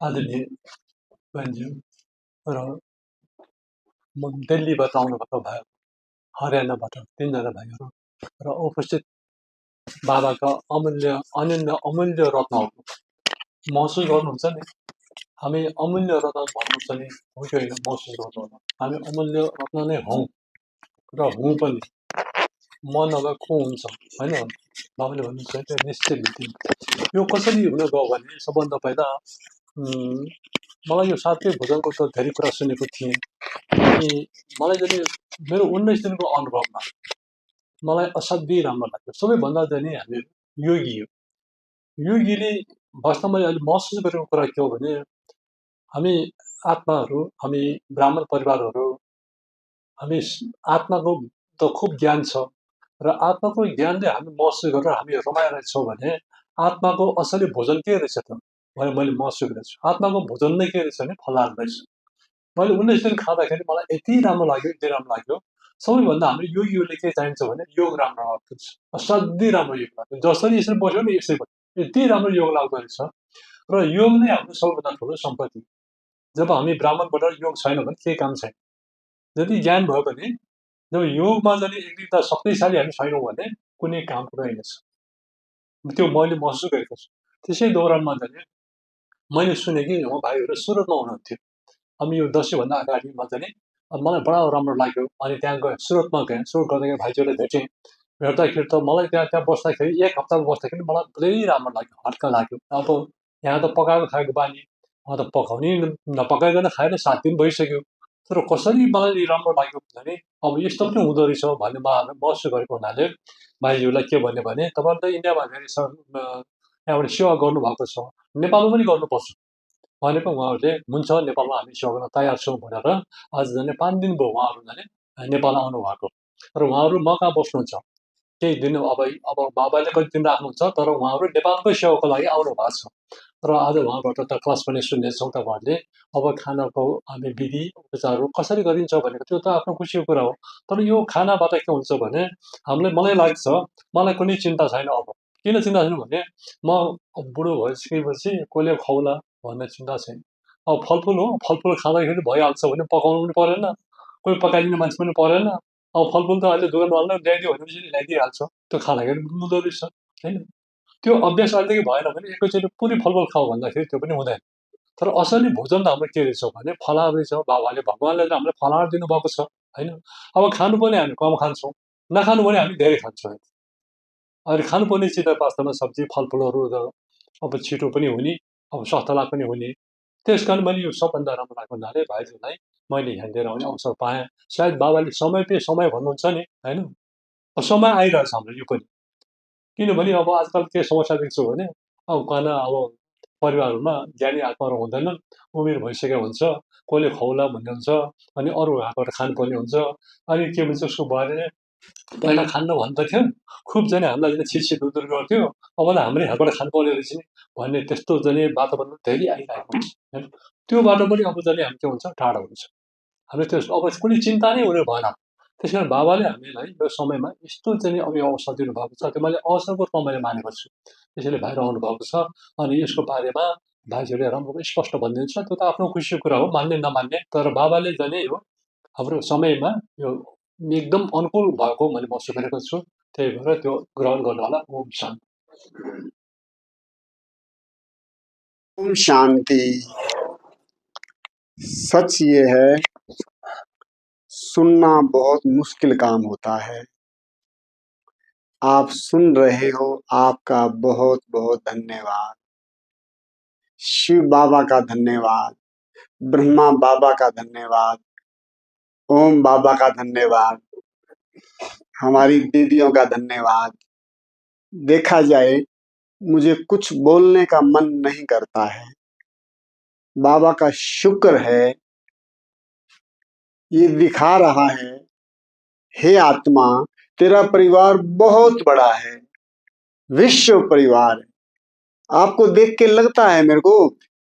आदरणीय बहनज्यू र म दिल्लीबाट आउनुभएको भयो हरियाणाबाट 3 जना भाइहरू र उपस्थित बाबाका अनन्य अमूल्य रत्नहरू महसुस गर्नुहुन्छ नि। हामी अमूल्य रत्न भन्नुहुन्छ नि हो कि होइन महसुस गर्नु होला। हामी अमूल्य रत्न नै हौँ र हौँ पनि। म नभए को हुन्छ होइन बाबाले भन्नुहुन्छ त्यो निश्चय नीति। यो कसरी हुन गयो भने सबभन्दा पहिला मलाई यो सात्विक भोजनको त धेरै कुरा सुनेको थिएँ। अनि मलाई चाहिँ मेरो 19 दिनको अनुभवमा मलाई असाध्यै राम्रो लाग्यो। सबैभन्दा चाहिँ हामी योगी हो। योगीले वास्तवमा मैले अहिले महसुस गरेको कुरा के हो भने हामी आत्माहरू, हामी ब्राह्मण परिवारहरू, हामी आत्माको त खुब ज्ञान छ र आत्माको ज्ञानले हामी महसुस गरेर हामी रमाइरहेछौँ भने आत्माको असली भोजन के रहेछ त भने मैले महसुस गरेको छु। आत्माको भोजन नै के रहेछ भने फलाहार रहेछ। मैले 19 दिन खाँदाखेरि मलाई यति राम्रो लाग्यो। सबैभन्दा हाम्रो योगीहरूले के चाहिन्छ भने योग राम्रो लाग्छ। असाध्यै राम्रो योग लाग्छ। जसरी यसरी बस्यो नि यसरी बस्यो यति राम्रो योग लाग्दो रहेछ र योग नै हाम्रो सबैभन्दा ठुलो सम्पत्ति। जब हामी ब्राह्मणबाट योग छैन भने केही काम छैन। यदि ज्ञान भयो भने जब योगमा चाहिँ एकदम शक्तिशाली हामी छैनौँ भने कुनै काम रहेनछ। त्यो मैले महसुस गरेको छु। त्यसै दौरानमा चाहिँ मैले सुने कि उहाँ भाइहरू सुरतमा हुनुहुन्थ्यो। हामी यो दसैँभन्दा अगाडिमा चाहिँ मलाई बडा राम्रो लाग्यो। अनि त्यहाँ गएँ, सुरतमा गएँ। सुरत गर्दाखेरि भाइजीलाई भेटेँ। भेट्दाखेरि त मलाई त्यहाँ बस्दाखेरि 1 हप्ता बस्दाखेरि मलाई पुरै राम्रो लाग्यो, हल्का लाग्यो। अब यहाँ त पकाएको खाएको बानी, म त पकाउने नपकाइकन खाएर 7 दिन भइसक्यो। तर कसरी मलाई राम्रो लाग्यो भने अब यस्तो पनि हुँदो रहेछ भन्ने महसुस गरेको हुनाले भाइज्यूलाई के भन्यो भने तपाईहरु त इन्डियामा धेरै यहाँबाट सेवा गर्नुभएको छ, नेपालमा पनि गर्नुपर्छ भनेको उहाँहरूले हुन्छ नेपालमा हामी सेवा गर्न तयार छौँ भनेर आज झन् 5 दिन भयो उहाँहरू झन् नेपाल आउनु भएको र उहाँहरू म कहाँ बस्नुहुन्छ केही दिन अब बाबाले कति दिन राख्नुहुन्छ तर उहाँहरू नेपालकै सेवाको लागि आउनु भएको छ र आज उहाँबाट त क्लास पनि सुन्नेछौँ तपाईँहरूले अब खानाको हामी विधि उपचारहरू कसरी गरिन्छ भनेको त्यो त आफ्नो खुसीको कुरा हो तर यो खानाबाट के हुन्छ भने मलाई लाग्छ मलाई कुनै चिन्ता छैन अब किन चिन्ता छैन भने म बुढो भइसकेपछि कसले खुवाउला भन्ने चिन्ता छैन अब फलफुल हो फलफुल खाँदाखेरि भइहाल्छ भने पकाउनु पनि परेन कोही पकाइदिने मान्छे पनि परेन अब फलफुल त अहिले दोकानवालाले ल्याइदियो भनेपछि ल्याइदिइहाल्छ त्यो खाँदाखेरि मिल्दो रहेछ हैन त्यो अभ्यास अहिलेदेखि भएन भने एकैचोटि पुरै फलफुल खाऊ भन्दाखेरि त्यो पनि हुँदैन तर असली भोजन त हाम्रो के रहेछ भने फलाहार रहेछ बाबाले भगवानले त हामीलाई फलाहार दिनुभएको छ हैन अब खानु पनि हामी कम खान्छौँ नखानु भने हामी धेरै खान्छौँ अहिले खानुपर्ने चिज त वास्तवमा सब्जी फलफुलहरू र अब छिटो पनि हुने अब स्वास्थ्यलाई पनि हुने त्यसकारण मैले यो सबभन्दा राम्रो लाग्यो हुनाले भाइहरूलाई मैले यहाँ लिएर आउने अवसर पाएँ सायद बाबाले समय पे समय भन्नुहुन्छ नि हैन समय आइरहेछ हाम्रो यो पनि किनभने अब आजकल के समस्या देख्छु भने अब खाना अब परिवारहरूमा ज्ञानी आत्माहरू हुँदैनन् उमेर भइसकेको हुन्छ कसले खुवाउला भन्ने हुन्छ अनि अरू हातबाट खानुपर्ने हुन्छ अनि के भन्छ उसको बुहारीले पहिला खान्न भन्दै थियो खुब चाहिँ हामीलाई छिटछिट दुर गर्थ्यो अब त हाम्रै हातबाट खानुपर्ने रहेछ नि भन्ने त्यस्तो चाहिँ वातावरण धेरै आइरहेको हुन्छ हैन त्योबाट पनि अब चाहिँ हामी के हुन्छ टाढा हुन्छ हामीले त्यो अब कुनै चिन्ता नै हुने भएन त्यसकारण बाबाले हामीलाई यो समयमा यस्तो चाहिँ अब यो अवसर दिनुभएको छ त्यो मैले अवसरको रूपमा मैले मानेको छु त्यसैले भाइ रहनु भएको छ अनि यसको बारेमा भाइहरूले राम्रो स्पष्ट भनिदिन्छ त्यो त आफ्नो खुसीको कुरा हो मान्ने नमान्ने तर बाबाले चाहिँ यो हाम्रो समयमा यो एकदम अनुकूल भएको मैले महसुस गरेको छु त्यही भएर त्यो ग्रहण गर्नु होला ओम शान्ति ओम शांति। सच ये है, सुनना बहुत मुश्किल काम होता है। आप सुन रहे हो, आपका बहुत बहुत धन्यवाद। शिव बाबा का धन्यवाद, ब्रह्मा बाबा का धन्यवाद, ओम बाबा का धन्यवाद, हमारी दीदियों का धन्यवाद। देखा जाए, मुझे कुछ बोलने का मन नहीं करता है। बाबा का शुक्र है, ये दिखा रहा है, हे आत्मा, तेरा परिवार बहुत बड़ा है, विश्व परिवार है। आपको देख के लगता है मेरे को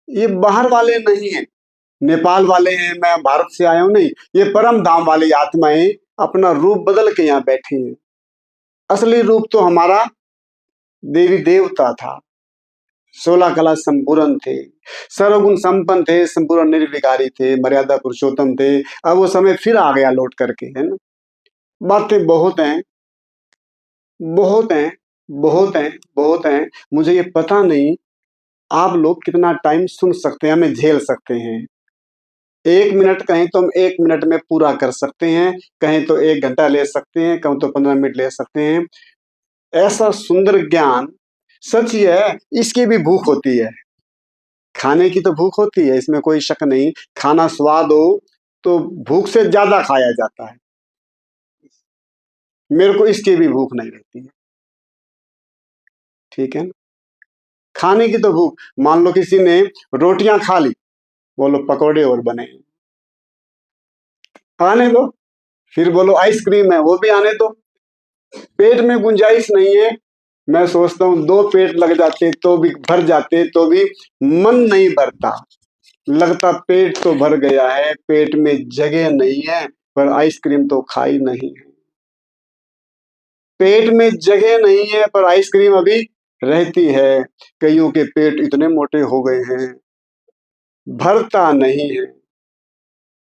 ये बाहर वाले नहीं है, नेपाल वाले हैं, मैं भारत से आया हूं, नहीं, ये परम धाम वाली आत्माएं अपना रूप बदल के यहाँ बैठी हैं। असली रूप तो हमारा देवी देवता था, 16 कला संपूर्ण थे, सर्वगुण संपन्न थे, संपूर्ण निर्विकारी थे, मर्यादा पुरुषोत्तम थे। अब वो समय फिर आ गया लौट करके, है ना। बातें बहुत हैं, बहुत हैं, बहुत हैं, बहुत हैं। मुझे ये पता नहीं आप लोग कितना टाइम सुन सकते हैं, हमें झेल सकते हैं। 1 मिनट कहें तो हम 1 मिनट में पूरा कर सकते हैं, कहें तो 1 घंटा ले सकते हैं, कहें तो 15 मिनट ले सकते हैं। ऐसा सुंदर ज्ञान, सच ये है, इसकी भी भूख होती है। खाने की तो भूख होती है, इसमें कोई शक नहीं। खाना स्वाद हो तो भूख से ज्यादा खाया जाता है। मेरे को इसकी भी भूख नहीं रहती है, ठीक है ना। खाने की तो भूख, मान लो किसी ने रोटियां खा ली, बोलो पकोड़े और बने, आने दो। फिर बोलो आइसक्रीम है, वो भी आने दो। पेट में गुंजाइश नहीं है। मैं सोचता हूँ 2 पेट लग जाते तो भी भर जाते, तो भी मन नहीं भरता। लगता पेट तो भर गया है, पेट में जगह नहीं है, पर आइसक्रीम तो खाई नहीं है। पेट में जगह नहीं है पर आइसक्रीम अभी रहती है। कईयों के पेट इतने मोटे हो गए हैं, भरता नहीं है,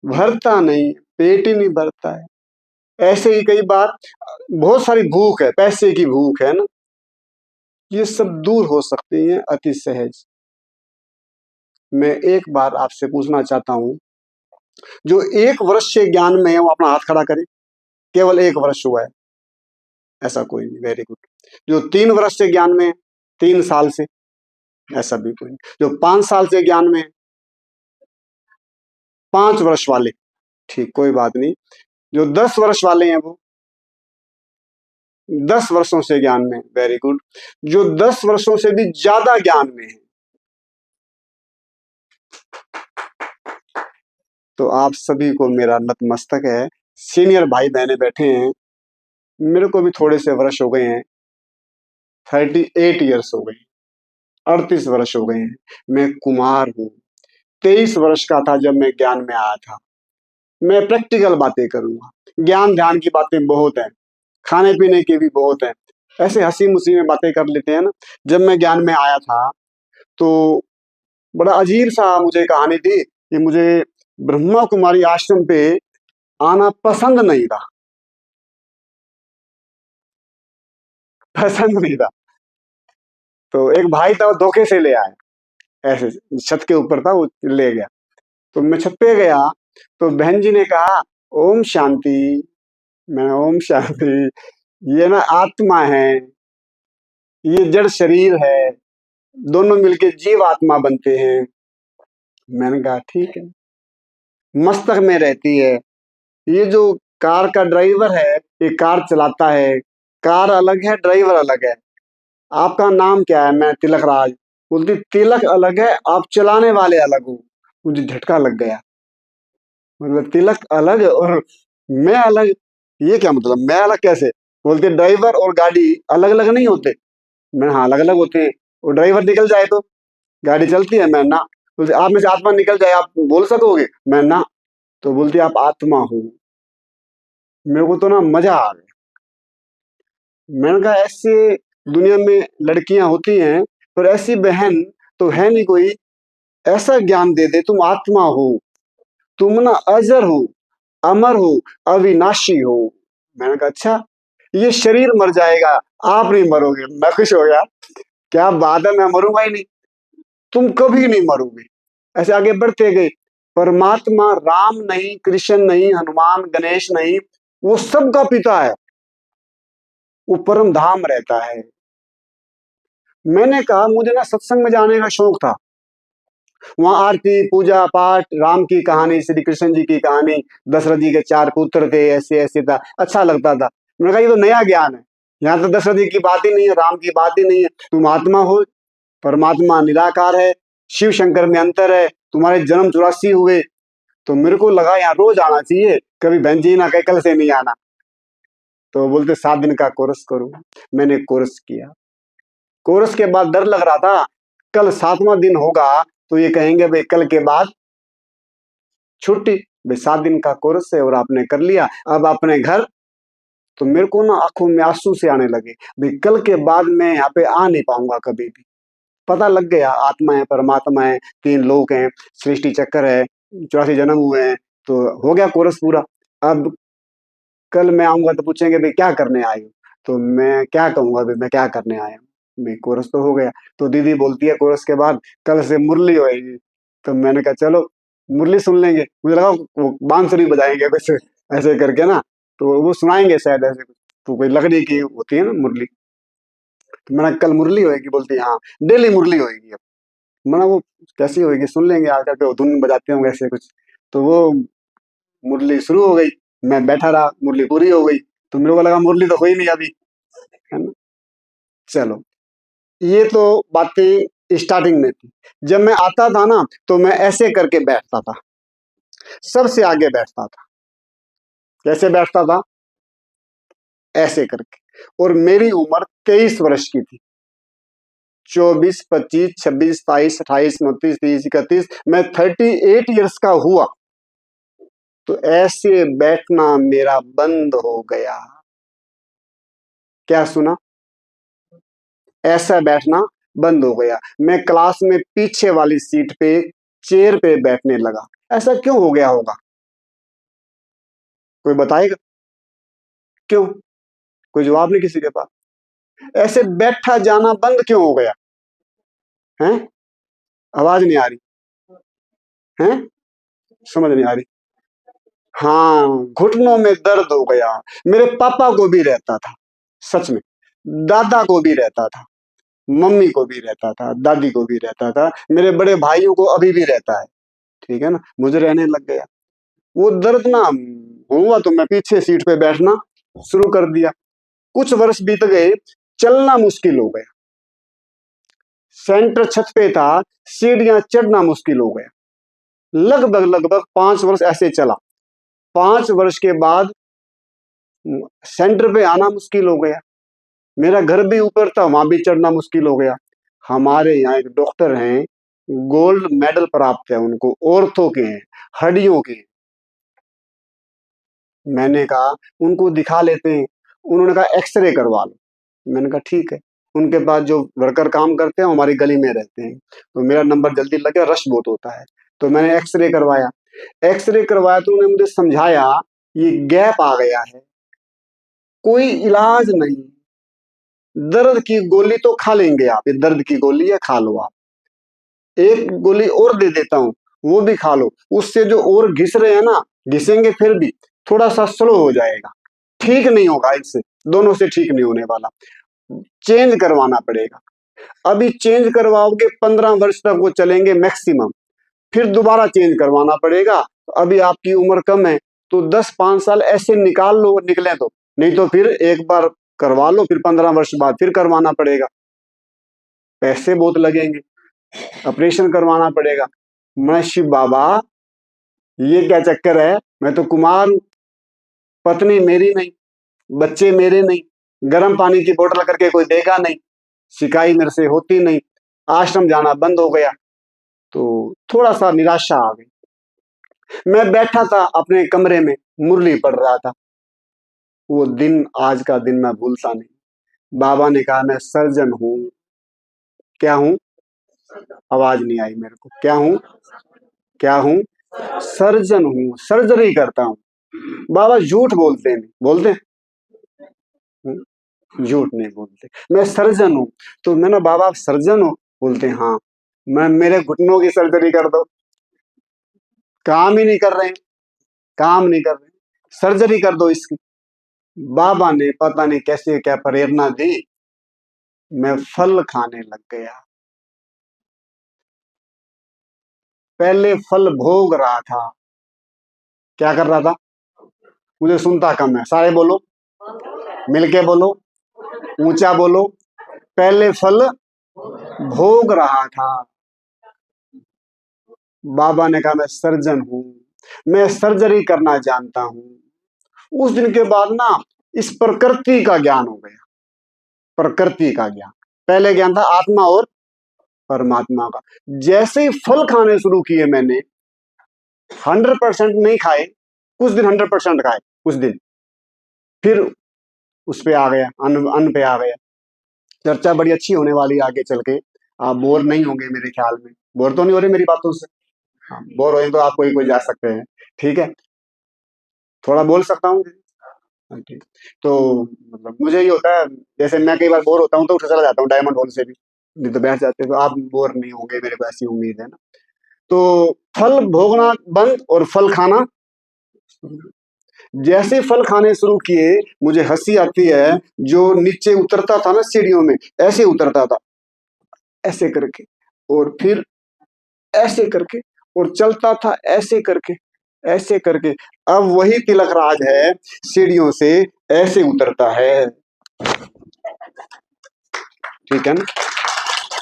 भरता नहीं, पेट ही नहीं भरता है। ऐसे ही कई बार बहुत सारी भूख है, पैसे की भूख है ना, ये सब दूर हो सकती है अति सहज। मैं एक बार आपसे पूछना चाहता हूं, जो 1 वर्ष से ज्ञान में है वो अपना हाथ खड़ा करे। केवल 1 वर्ष हुआ है, ऐसा कोई नहीं, वेरी गुड। जो 3 वर्ष से ज्ञान में है, 3 साल से, ऐसा भी कोई नहीं। जो 5 साल से ज्ञान में है, 5 वर्ष वाले, ठीक, कोई बात नहीं। जो 10 वर्ष वाले हैं वो 10 वर्षों से ज्ञान में, वेरी गुड। जो 10 वर्षों से भी ज्यादा ज्ञान में है, तो आप सभी को मेरा नतमस्तक है। सीनियर भाई बहने बैठे हैं, मेरे को भी थोड़े से वर्ष हो गए हैं, 38 ईयर्स हो गए, 38 वर्ष हो गए हैं। मैं कुमार हूँ, 23 वर्ष का था जब मैं ज्ञान में आया था। मैं प्रैक्टिकल बातें करूंगा, ज्ञान ध्यान की बातें बहुत हैं, खाने पीने की भी बहुत हैं, ऐसे हंसी मुसी में बातें कर लेते हैं ना। जब मैं ज्ञान में आया था तो बड़ा अजीब सा मुझे कहानी थी कि मुझे ब्रह्मा कुमारी आश्रम पे आना पसंद नहीं था, पसंद नहीं था। तो एक भाई था, वो धोखे से ले आया, ऐसे छत के ऊपर था, वो ले गया। तो मैं छत पे गया तो बहन जी ने कहा ओम शांति। मैं ओम शांति, ये ना आत्मा है, ये जड़ शरीर है, दोनों मिलके जीव आत्मा बनते हैं। मैंने कहा ठीक है, मस्तक में रहती है। ये जो कार का ड्राइवर है, ये कार चलाता है, कार अलग है, ड्राइवर अलग है। आपका नाम क्या है? मैं तिलक राज। बोलती तिलक अलग है, आप चलाने वाले अलग हो। मुझे झटका लग गया, मतलब तिलक अलग और मैं अलग, ये क्या मतलब, मैं अलग कैसे? बोलते ड्राइवर और गाड़ी अलग अलग नहीं होते। मैं हाँ, अलग अलग होते हैं। वो ड्राइवर निकल जाए तो गाड़ी चलती है, मैं ना। बोलते आप में से आत्मा निकल जाए, आप बोल सकोगे? मैं ना। तो बोलती आप आत्मा हो। मेरे को तो ना मजा आ गया। मैंने कहा ऐसे दुनिया में लड़कियां होती हैं, पर ऐसी बहन तो है नहीं कोई, ऐसा ज्ञान दे दे तुम आत्मा हो, तुम ना अजर हो, अमर हो, अविनाशी हो। मैंने कहा अच्छा, ये शरीर मर जाएगा, आप नहीं मरोगे। मैं खुश हो गया, क्या बात है, मैं मरूंगा ही नहीं। तुम कभी नहीं मरोगे। ऐसे आगे बढ़ते गए। परमात्मा राम नहीं, कृष्ण नहीं, हनुमान, गणेश नहीं, वो सबका पिता है, वो परम धाम रहता है। मैंने कहा मुझे ना सत्संग में जाने का शौक था, वहां आरती पूजा पाठ, राम की कहानी, श्री कृष्ण जी की कहानी, दशरथ जी के 4 पुत्र थे, ऐसे ऐसे था, अच्छा लगता था। मैंने कहा ये तो नया ज्ञान है, यहाँ तो दशरथ जी की बात ही नहीं है, राम की बात ही नहीं है। तुम आत्मा हो, परमात्मा निराकार है, शिव शंकर में अंतर है, तुम्हारे जन्म 84 हुए। तो मेरे को लगा यहाँ रोज आना चाहिए, कभी बहन जी ना कहे कल से नहीं आना। तो बोलते 7 दिन का कोर्स करो। मैंने कोर्स किया। कोर्स के बाद डर लग रहा था, कल 7वां दिन होगा तो ये कहेंगे भाई कल के बाद छुट्टी। भाई 7 दिन का कोर्स है और आपने कर लिया, अब अपने घर। तो मेरे को ना आंखों में आंसू से आने लगे, भाई कल के बाद मैं यहाँ पे आ नहीं पाऊंगा कभी भी। पता लग गया आत्मा है, परमात्मा है, 3 लोक हैं, सृष्टि चक्कर है, 84 जन्म हुए हैं। तो हो गया कोर्स पूरा। अब कल मैं आऊंगा तो पूछेंगे भाई क्या करने आए हो, तो मैं क्या कहूंगा भाई मैं क्या करने आया हूँ, भाई कोर्स तो हो गया। तो दीदी बोलती है कोर्स के बाद कल से मुरली होएगी। तो मैंने कहा चलो मुरली सुन लेंगे, मुझे लगा वो बांसुरी बजाएंगे कुछ ऐसे करके ना, तो वो सुनाएंगे शायद ऐसे कुछ। तो कोई लकड़ी की होती है ना मुरली। तो मैंने कल मुरली होएगी, बोलती है हाँ डेली मुरली होएगी। अब मैंने वो कैसी होएगी सुन लेंगे, आकर के वो धुन बजाते होंगे ऐसे कुछ। तो वो मुरली शुरू हो गई, मैं बैठा रहा, मुरली पूरी हो गई। तो मेरे को लगा मुरली तो हुई नहीं अभी, है ना। चलो, ये तो बातें स्टार्टिंग में थी। जब मैं आता था ना तो मैं ऐसे करके बैठता था, सबसे आगे बैठता था। कैसे बैठता था? ऐसे करके। और मेरी उम्र 23 वर्ष की थी। 24, 25, 26, 27, 28, 29, 30, 31, मैं 38 ईयर्स का हुआ तो ऐसे बैठना मेरा बंद हो गया। क्या सुना? ऐसा बैठना बंद हो गया। मैं क्लास में पीछे वाली सीट पे, चेयर पे बैठने लगा। ऐसा क्यों हो गया होगा? कोई बताएगा क्यों? कोई जवाब नहीं किसी के पास। ऐसे बैठा जाना बंद क्यों हो गया है? आवाज नहीं आ रही है, समझ नहीं आ रही। हाँ, घुटनों में दर्द हो गया। मेरे पापा को भी रहता था, सच में। दादा को भी रहता था, मम्मी को भी रहता था, दादी को भी रहता था, मेरे बड़े भाइयों को अभी भी रहता है। ठीक है ना, मुझे रहने लग गया वो दर्द ना। हुआ तो मैं पीछे सीट पे बैठना शुरू कर दिया। कुछ वर्ष बीत गए, चलना मुश्किल हो गया। सेंटर छत पे था, सीढ़ियां चढ़ना मुश्किल हो गया। लगभग लगभग 5 वर्ष ऐसे चला। 5 वर्ष के बाद सेंटर पे आना मुश्किल हो गया। मेरा घर भी ऊपर था, वहां भी चढ़ना मुश्किल हो गया। हमारे यहाँ एक डॉक्टर हैं, गोल्ड मेडल प्राप्त है उनको, ऑर्थो के हैं, हड्डियों के हैं। मैंने कहा उनको दिखा लेते हैं। उन्होंने कहा एक्सरे करवा लो। मैंने कहा ठीक है। उनके पास जो वर्कर काम करते हैं वो हमारी गली में रहते हैं, तो मेरा नंबर जल्दी लग गया, रश बहुत होता है। तो मैंने एक्सरे करवाया। एक्सरे करवाया तो उन्होंने मुझे समझाया ये गैप आ गया है, कोई इलाज नहीं। दर्द की गोली तो खा लेंगे आप, ये दर्द की गोली है, खा लो आप। एक गोली और दे देता हूं, वो भी खा लो। उससे जो और घिस रहे हैं ना, घिसेंगे फिर भी थोड़ा सा स्लो हो जाएगा, ठीक नहीं होगा इससे, दोनों से ठीक नहीं होने वाला, चेंज करवाना पड़ेगा। अभी चेंज करवाओगे 15 वर्ष तक वो चलेंगे मैक्सिमम, फिर दोबारा चेंज करवाना पड़ेगा। अभी आपकी उम्र कम है तो 10-5 साल ऐसे निकाल लो, निकले तो, नहीं तो फिर एक बार करवा लो, फिर 15 वर्ष बाद फिर करवाना पड़ेगा, पैसे बहुत लगेंगे, ऑपरेशन करवाना पड़ेगा। मैं शिव बाबा ये क्या चक्कर है, मैं तो कुमार हूं, पत्नी मेरी नहीं, बच्चे मेरे नहीं, गर्म पानी की बोतल करके कोई देगा नहीं, सिकाई मेरे से होती नहीं, आश्रम जाना बंद हो गया। तो थोड़ा सा निराशा आ गई। मैं बैठा था अपने कमरे में, मुरली पढ़ रहा था। वो दिन, आज का दिन मैं भूलता नहीं। बाबा ने कहा मैं सर्जन हूं। क्या हूं? आवाज नहीं आई मेरे को। क्या हूं? क्या हूं? सर्जन हूं, सर्जरी करता हूं। बाबा झूठ बोलते हैं? बोलते हैं? झूठ नहीं बोलते। मैं सर्जन हूं। तो मैंने बाबा आप सर्जन हो? बोलते हैं हाँ। मैं मेरे घुटनों की सर्जरी कर दो, काम ही नहीं कर रहे, काम नहीं कर रहे, सर्जरी कर दो इसकी। बाबा ने पता नहीं कैसे क्या प्रेरणा दी, मैं फल खाने लग गया। पहले फल भोग रहा था, क्या कर रहा था? मुझे सुनता कम है, सारे बोलो, मिलके बोलो, ऊंचा बोलो। पहले फल भोग रहा था। बाबा ने कहा मैं सर्जन हूं, मैं सर्जरी करना जानता हूं। उस दिन के बाद ना इस प्रकृति का ज्ञान हो गया, प्रकृति का ज्ञान। पहले ज्ञान था आत्मा और परमात्मा का। जैसे ही फल खाने शुरू किए मैंने, 100% नहीं खाए, कुछ दिन 100% खाए, कुछ दिन फिर उस पे आ गया, अन्न पे आ गया। चर्चा बड़ी अच्छी होने वाली आगे चल के, आप बोर नहीं होंगे मेरे ख्याल में। बोर तो नहीं हो रहे मेरी बातों से? हाँ, बोर हो तो आप कोई जा सकते हैं, ठीक है, थोड़ा बोल सकता हूँ। हाँ, ठीक। तो मतलब मुझे ये होता है, जैसे मैं कई बार बोर होता हूँ तो उठ चला जाता हूँ डायमंड हॉल से भी, नहीं तो बैठ जाते, तो आप बोर नहीं होंगे, मेरे को ऐसी उम्मीद है ना। तो फल भोगना बंद और फल खाना। जैसे फल खाने शुरू किए, मुझे हंसी आती है, जो नीचे उतरता था ना सीढ़ियों में, ऐसे उतरता था, ऐसे करके, और फिर ऐसे करके, और चलता था ऐसे करके, ऐसे करके। अब वही तिलक राज है, सीढ़ियों से ऐसे उतरता है, ठीक है ना,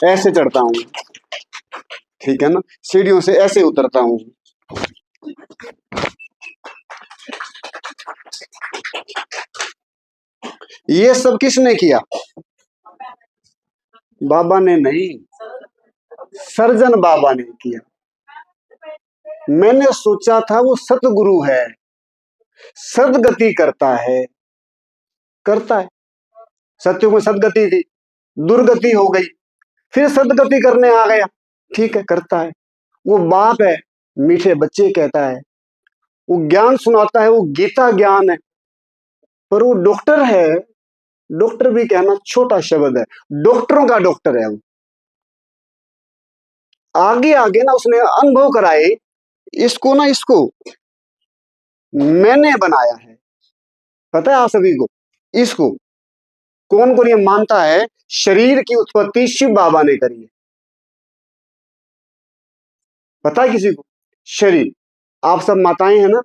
ऐसे चढ़ता हूं, ठीक है ना, सीढ़ियों से ऐसे उतरता हूं। ये सब किसने किया? बाबा ने नहीं, सर्जन बाबा ने किया। मैंने सोचा था वो सतगुरु है, सदगति करता है, करता है। सत्युग में सदगति थी, दुर्गति हो गई, फिर सदगति करने आ गया, ठीक है, करता है। वो बाप है, मीठे बच्चे कहता है, वो ज्ञान सुनाता है, वो गीता ज्ञान है। पर वो डॉक्टर है, डॉक्टर भी कहना छोटा शब्द है, डॉक्टरों का डॉक्टर है वो। आगे आगे ना उसने अनुभव कराए, इसको ना, इसको मैंने बनाया है, पता है आप सभी को? इसको कौन कौन ये मानता है शरीर की उत्पत्ति शिव बाबा ने करी है? पता है किसी को? शरीर, आप सब माताएं हैं ना,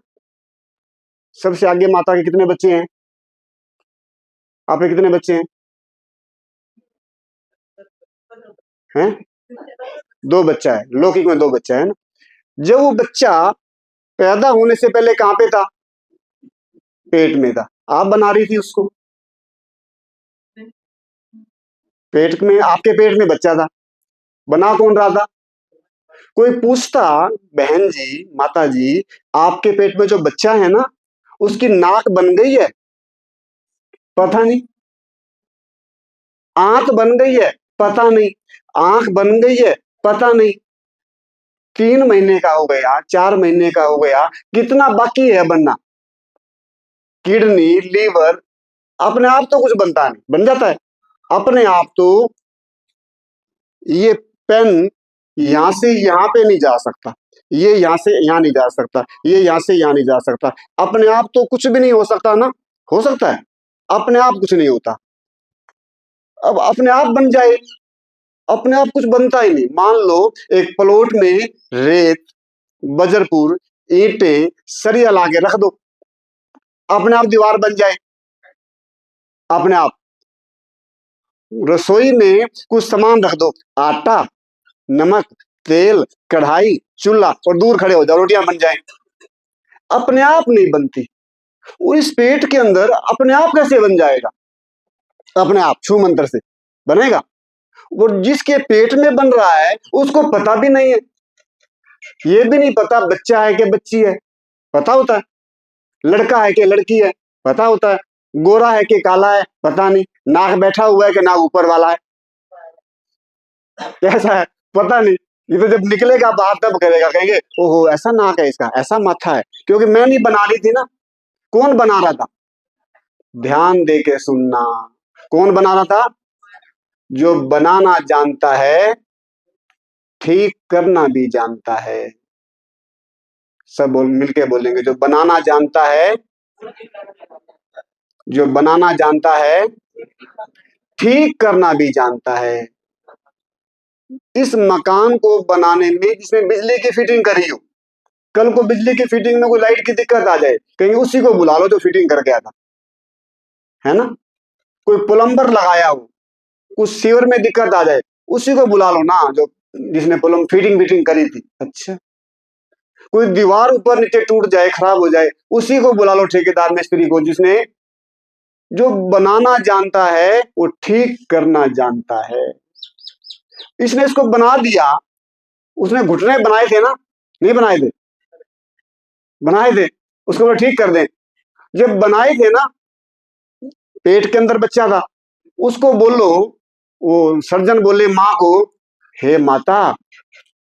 सबसे आगे माता के कितने बच्चे हैं? आप कितने बच्चे हैं? हैं? 2 बच्चा है, लौकिक में 2 बच्चा है ना। जब वो बच्चा पैदा होने से पहले कहां पे था? पेट में था। आप बना रही थी उसको, पेट में, आपके पेट में बच्चा था, बना कौन रहा था? कोई पूछता, बहन जी, माता जी, आपके पेट में जो बच्चा है ना, उसकी नाक बन गई है? पता नहीं। आंख बन गई है? पता नहीं। आंख बन गई है? पता नहीं। 3 महीने का हो गया, 4 महीने का हो गया, कितना बाकी है बनना? किडनी, लीवर, अपने आप तो कुछ बनता नहीं, बन जाता है अपने आप तो। ये पेन यहां से यहां पे नहीं जा सकता, ये यहां से यहां नहीं जा सकता, ये यहां से यहां नहीं जा सकता, अपने आप तो कुछ भी नहीं हो सकता ना? हो सकता है? अपने आप कुछ नहीं होता। अब अपने आप बन जाए, अपने आप कुछ बनता ही नहीं। मान लो एक प्लॉट में रेत, बजरपुर, ईंटें, सरिया लाके रख दो, अपने आप दीवार बन जाए, अपने आप। रसोई में कुछ सामान रख दो, आटा, नमक, तेल, कढ़ाई, चूल्हा, और दूर खड़े हो जाओ, रोटियां बन जाए, अपने आप नहीं बनती। और इस पेट के अंदर अपने आप कैसे बन जाएगा? अपने आप छू मंत्र से बनेगा? और जिसके पेट में बन रहा है उसको पता भी नहीं है, ये भी नहीं पता बच्चा है कि बच्ची है, पता होता है? लड़का है कि लड़की है, पता होता है? गोरा है कि काला है, पता नहीं। नाक बैठा हुआ है कि नाक ऊपर वाला है, कैसा है, पता नहीं। ये तो जब निकलेगा बाहर तब करेगा, कहेंगे ओहो ऐसा नाक है इसका, ऐसा माथा है, क्योंकि मैं नहीं बना रही थी ना। कौन बना रहा था? ध्यान दे के सुनना। कौन बना रहा था? जो बनाना जानता है ठीक करना भी जानता है। सब मिलके बोलेंगे, जो बनाना जानता है, जो बनाना जानता है, ठीक करना भी जानता है। इस मकान को बनाने में जिसमें बिजली की फिटिंग करी हो, कल को बिजली की फिटिंग में कोई लाइट की दिक्कत आ जाए, कहीं उसी को बुला लो जो फिटिंग कर गया था, है ना। कोई प्लम्बर लगाया हो, कुछ सीवर में दिक्कत आ जाए, उसी को बुला लो ना, जो जिसने फिटिंग विटिंग करी थी। अच्छा, कोई दीवार ऊपर नीचे टूट जाए, खराब हो जाए, उसी को बुला लो, ठेकेदार मिस्त्री को, जिसने जो बनाना जानता है वो ठीक करना जानता है। इसने इसको बना दिया, उसने घुटने बनाए थे ना, नहीं बनाए थे, बनाए थे, उसको वो ठीक कर दें। जब बनाए थे ना, पेट के अंदर बच्चा था, उसको बोलो, वो सर्जन बोले माँ को, हे माता,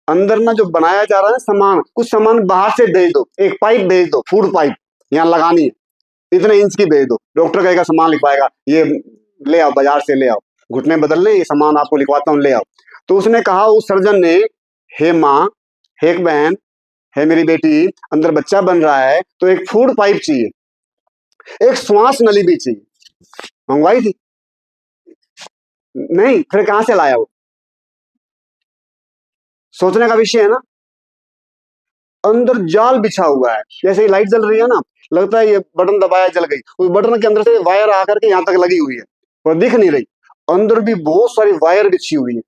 अंदर ना जो बनाया जा रहा है सामान, कुछ सामान बाहर से भेज दो, एक पाइप भेज दो, फूड पाइप यहाँ लगानी है, इतने इंच की भेज दो। डॉक्टर कहेगा, सामान लिखवाएगा, ये ले आओ, बाजार से ले आओ, घुटने बदलने, ये सामान आपको लिखवाता हूँ, ले आओ। तो उसने कहा, उस सर्जन ने, हे माँ, हे बहन, है मेरी बेटी, अंदर बच्चा बन रहा है, तो एक फूड पाइप चाहिए, एक श्वास नली भी चाहिए। मंगवाई थी? नहीं, फिर कहां से लाया वो? सोचने का विषय है ना। अंदर जाल बिछा हुआ है, जैसे ही लाइट जल रही है ना, लगता है ये बटन दबाया जल गई, उस बटन के अंदर से वायर आकर के यहां तक लगी हुई है, और दिख नहीं रही, अंदर भी बहुत सारी वायर बिछी हुई है।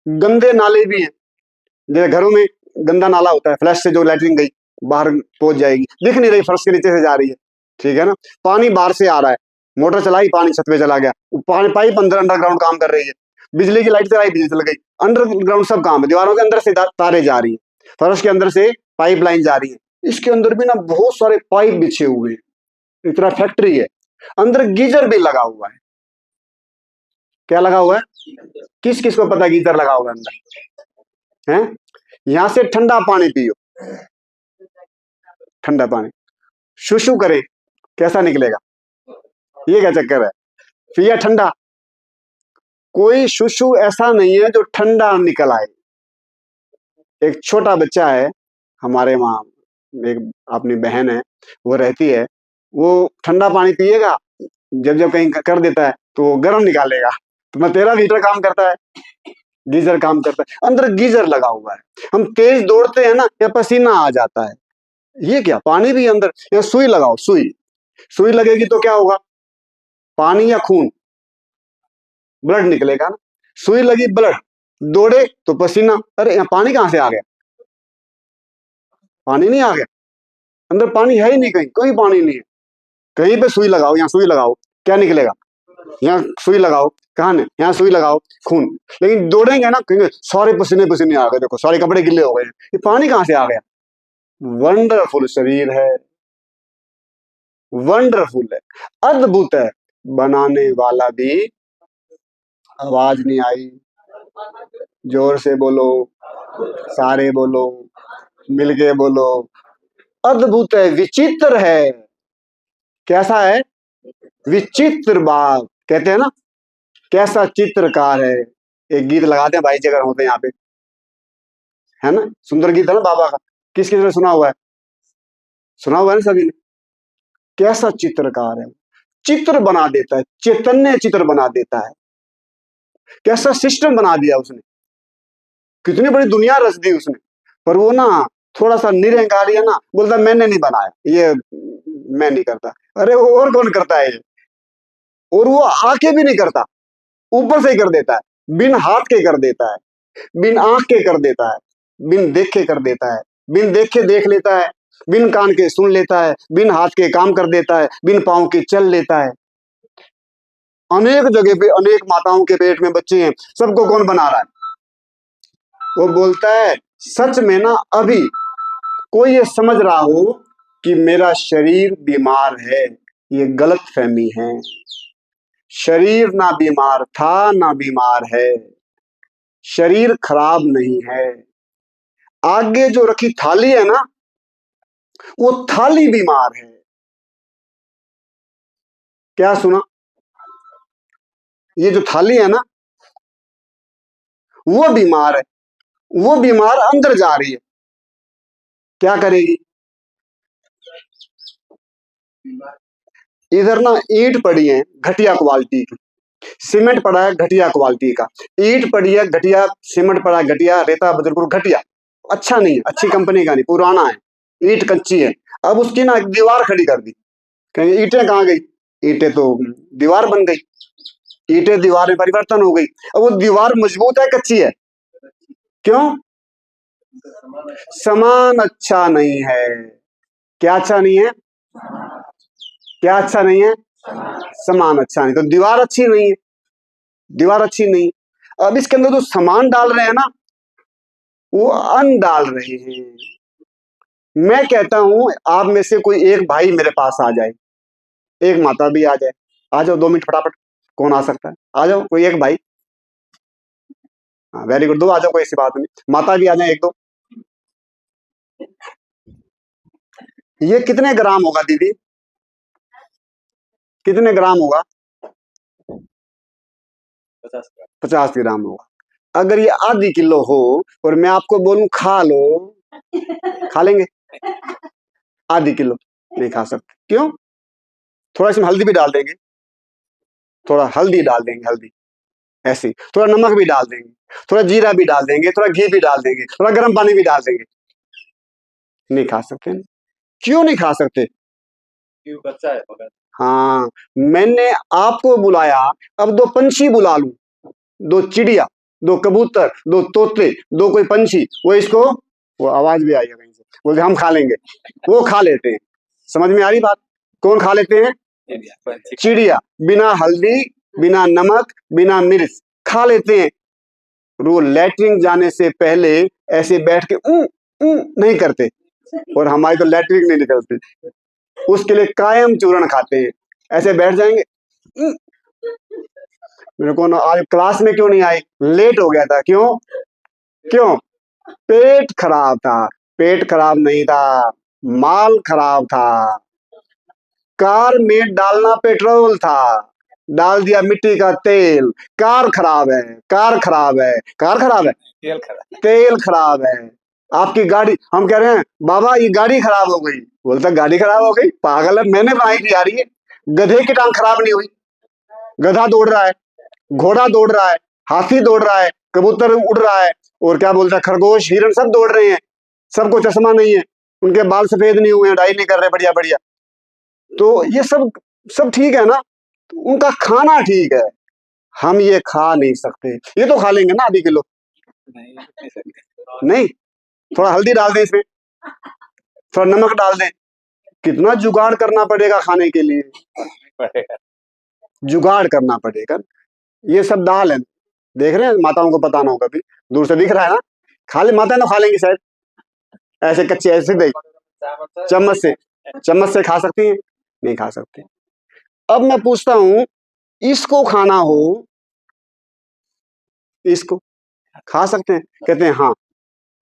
गंदे नाले भी हैं, जैसे घरों में गंदा नाला होता है, फ्लैश से जो लैट्रिन गई बाहर पहुंच जाएगी, दिख नहीं रही, फर्श के नीचे से जा रही है, ठीक है ना। पानी बाहर से आ रहा है, मोटर चलाई, पानी छत पे चला गया, पानी पाइप अंदर अंडरग्राउंड काम कर रही है, बिजली की लाइट चलाई, बिजली चल गई, अंडरग्राउंड सब काम है, दीवारों के अंदर से तारे जा रही है, फर्श के अंदर से पाइप लाइन जा रही है, इसके अंदर भी ना बहुत सारे पाइप बिछे हुए हैं, इतना फैक्ट्री है। अंदर गीजर भी लगा हुआ है। क्या लगा हुआ है? किस किस को पता गीजर लगा हुआ है अंदर? है, यहां से ठंडा पानी पियो, ठंडा पानी, शुशु करे, कैसा निकलेगा? ये क्या चक्कर है? पिया ठंडा, कोई शुशु ऐसा नहीं है जो ठंडा निकल आए। एक छोटा बच्चा है हमारे वहां, एक अपनी बहन है, वो रहती है, वो ठंडा पानी पिएगा, जब जब कहीं कर देता है तो वो गर्म निकालेगा, तो मैं, तेरा हीटर काम करता है, गीजर काम करता है, अंदर गीजर लगा हुआ है। हम तेज दौड़ते हैं ना, या पसीना आ जाता है, ये क्या, पानी भी अंदर। या सुई लगाओ, सुई, सुई लगेगी तो क्या होगा? पानी या खून, ब्लड निकलेगा ना। सुई लगी, ब्लड, दौड़े तो पसीना, अरे यहाँ पानी कहां से आ गया? पानी नहीं आ गया, अंदर पानी है ही नहीं, कहीं कोई पानी नहीं है। कहीं पे सुई लगाओ, यहाँ सुई लगाओ, क्या निकलेगा? यहाँ सुई लगाओ, कहाँ ने, यहाँ सुई लगाओ, खून। लेकिन दौड़ेंगे ना, कहेंगे सारे पसीने पसीने आ गए, देखो सारे कपड़े गिले हो गए, ये पानी कहां से आ गया? वंडरफुल शरीर है, वंडरफुल है, अद्भुत है, बनाने वाला भी। आवाज नहीं आई, जोर से बोलो, सारे बोलो, मिलके बोलो। अद्भुत है, विचित्र है। कैसा है? विचित्र बात कहते हैं ना, कैसा चित्रकार है। एक गीत लगाते हैं भाई जी अगर होते हैं यहाँ पे, है ना, सुंदर गीत है ना बाबा का, किस किस ने सुना हुआ है? सुना हुआ है ना सभी ने। कैसा चित्रकार है, चित्र बना देता है, चैतन्य चित्र बना देता है। कैसा सिस्टम बना दिया उसने, कितनी बड़ी दुनिया रच दी उसने। पर वो ना थोड़ा सा निरहंकारी है ना, बोलता मैंने नहीं बनाया, ये मैं नहीं करता। अरे वो और कौन करता है ये? और वो आके भी नहीं करता, ऊपर से ही कर देता है, बिन हाथ के कर देता है, बिन आंख के कर देता है, बिन देखे कर देता है, बिन देखे देख लेता है, बिन कान के सुन लेता है, बिन हाथ के काम कर देता है, बिन पाँव के चल लेता है। अनेक जगह पे अनेक माताओं के पेट में बच्चे हैं, सबको कौन बना रहा है? वो बोलता है, सच में ना अभी कोई ये समझ रहा हो कि मेरा शरीर बीमार है, ये गलत फहमी है। शरीर ना बीमार था, ना बीमार है, शरीर खराब नहीं है। आगे जो रखी थाली है ना, वो थाली बीमार है। क्या सुना? ये जो थाली है ना, वो बीमार है, वो बीमार अंदर जा रही है, क्या करेगी? इधर ना ईंट पड़ी है घटिया क्वालिटी की, सीमेंट पड़ा है घटिया क्वालिटी का, ईंट पड़ी है घटिया, सीमेंट पड़ा है घटिया, रेता बदरपुर घटिया, अच्छा नहीं है, अच्छी कंपनी का नहीं, पुराना है, ईंट कच्ची है। अब उसकी ना एक दीवार खड़ी कर दी, कहेंगे ईंटें कहाँ गई? ईंटें तो दीवार बन गई, ईंटें दीवार में परिवर्तन हो गई। अब वो दीवार मजबूत है कच्ची है? क्यों? समान अच्छा नहीं है। क्या अच्छा नहीं है? क्या अच्छा नहीं है? समान अच्छा नहीं, तो दीवार अच्छी नहीं है, दीवार अच्छी नहीं। अब इसके अंदर जो सामान डाल रहे हैं ना, वो अन्न डाल रहे हैं। मैं कहता हूं आप में से कोई एक भाई मेरे पास आ जाए, एक माता भी आ जाए, आ जाओ 2 मिनट फटाफट, कौन आ सकता है? आ जाओ कोई एक भाई। हाँ वेरी गुड, दो आ जाओ, कोई ऐसी बात नहीं, माता भी आ जाए एक दो। ये कितने ग्राम होगा दीदी? कितने ग्राम होगा? 50 ग्राम होगा। अगर ये आधी किलो हो और मैं आपको बोलूं खा लो, खा लेंगे? आधी किलो नहीं खा सकते, क्यों? थोड़ा इसमें हल्दी भी डाल देंगे, थोड़ा हल्दी डाल देंगे, हल्दी ऐसे, थोड़ा नमक भी डाल देंगे, थोड़ा जीरा भी डाल देंगे, थोड़ा घी भी डाल देंगे, थोड़ा गर्म पानी भी डाल देंगे, नहीं खा सकते ना? क्यों नहीं खा सकते? क्यों? कच्चा है मगर। हाँ, मैंने आपको बुलाया, अब दो पंछी बुला लूं, दो चिड़िया, दो कबूतर, दो तोते, दो कोई पंछी, वो इसको, वो आवाज भी आई है कहीं से, बोलते हम खा लेंगे, वो खा लेते हैं। समझ में आ रही बात? कौन खा लेते हैं? चिड़िया, बिना हल्दी, बिना नमक, बिना मिर्च खा लेते हैं। वो लैट्रिन जाने से पहले ऐसे बैठ के नहीं करते, और हमारी तो लैट्रिन नहीं निकलती, उसके लिए कायम चूर्ण खाते हैं, ऐसे बैठ जाएंगे। मेरे को ना आज क्लास में क्यों नहीं आई, लेट हो गया था, क्यों? क्यों? पेट खराब था। पेट खराब नहीं था, माल खराब था। कार में डालना पेट्रोल था, डाल दिया मिट्टी का तेल, कार खराब है, कार खराब है, कार खराब है, तेल खराब है। आपकी गाड़ी, हम कह रहे हैं बाबा ये गाड़ी खराब हो गई, बोलता गाड़ी खराब हो गई, पागल है, मैंने बनाई थी यार, ये गधे की टांग खराब नहीं हुई। गधा दौड़ रहा है, घोड़ा दौड़ रहा है, हाथी दौड़ रहा है, कबूतर उड़ रहा है, और क्या बोलता है, खरगोश, हिरण सब दौड़ रहे हैं, सबको चश्मा नहीं है, उनके बाल सफेद नहीं हुए, डाई नहीं कर रहे, बढ़िया बढ़िया, तो ये सब सब ठीक है ना, तो उनका खाना ठीक है, हम ये खा नहीं सकते। ये तो खा लेंगे ना आधी किलो? नहीं, थोड़ा हल्दी डाल दें इसमें, थोड़ा नमक डाल दें, कितना जुगाड़ करना पड़ेगा खाने के लिए, जुगाड़ करना पड़ेगा। ये सब दाल है, देख रहे हैं, माताओं को पता ना होगा, भी दूर से दिख रहा है ना, खा ले माता ना, खा लेंगी शायद, ऐसे कच्चे ऐसे दही, चम्मच से खा सकती हैं? नहीं खा सकते। अब मैं पूछता हूं, इसको खाना हो, इसको खा सकते हैं? कहते हैं हाँ।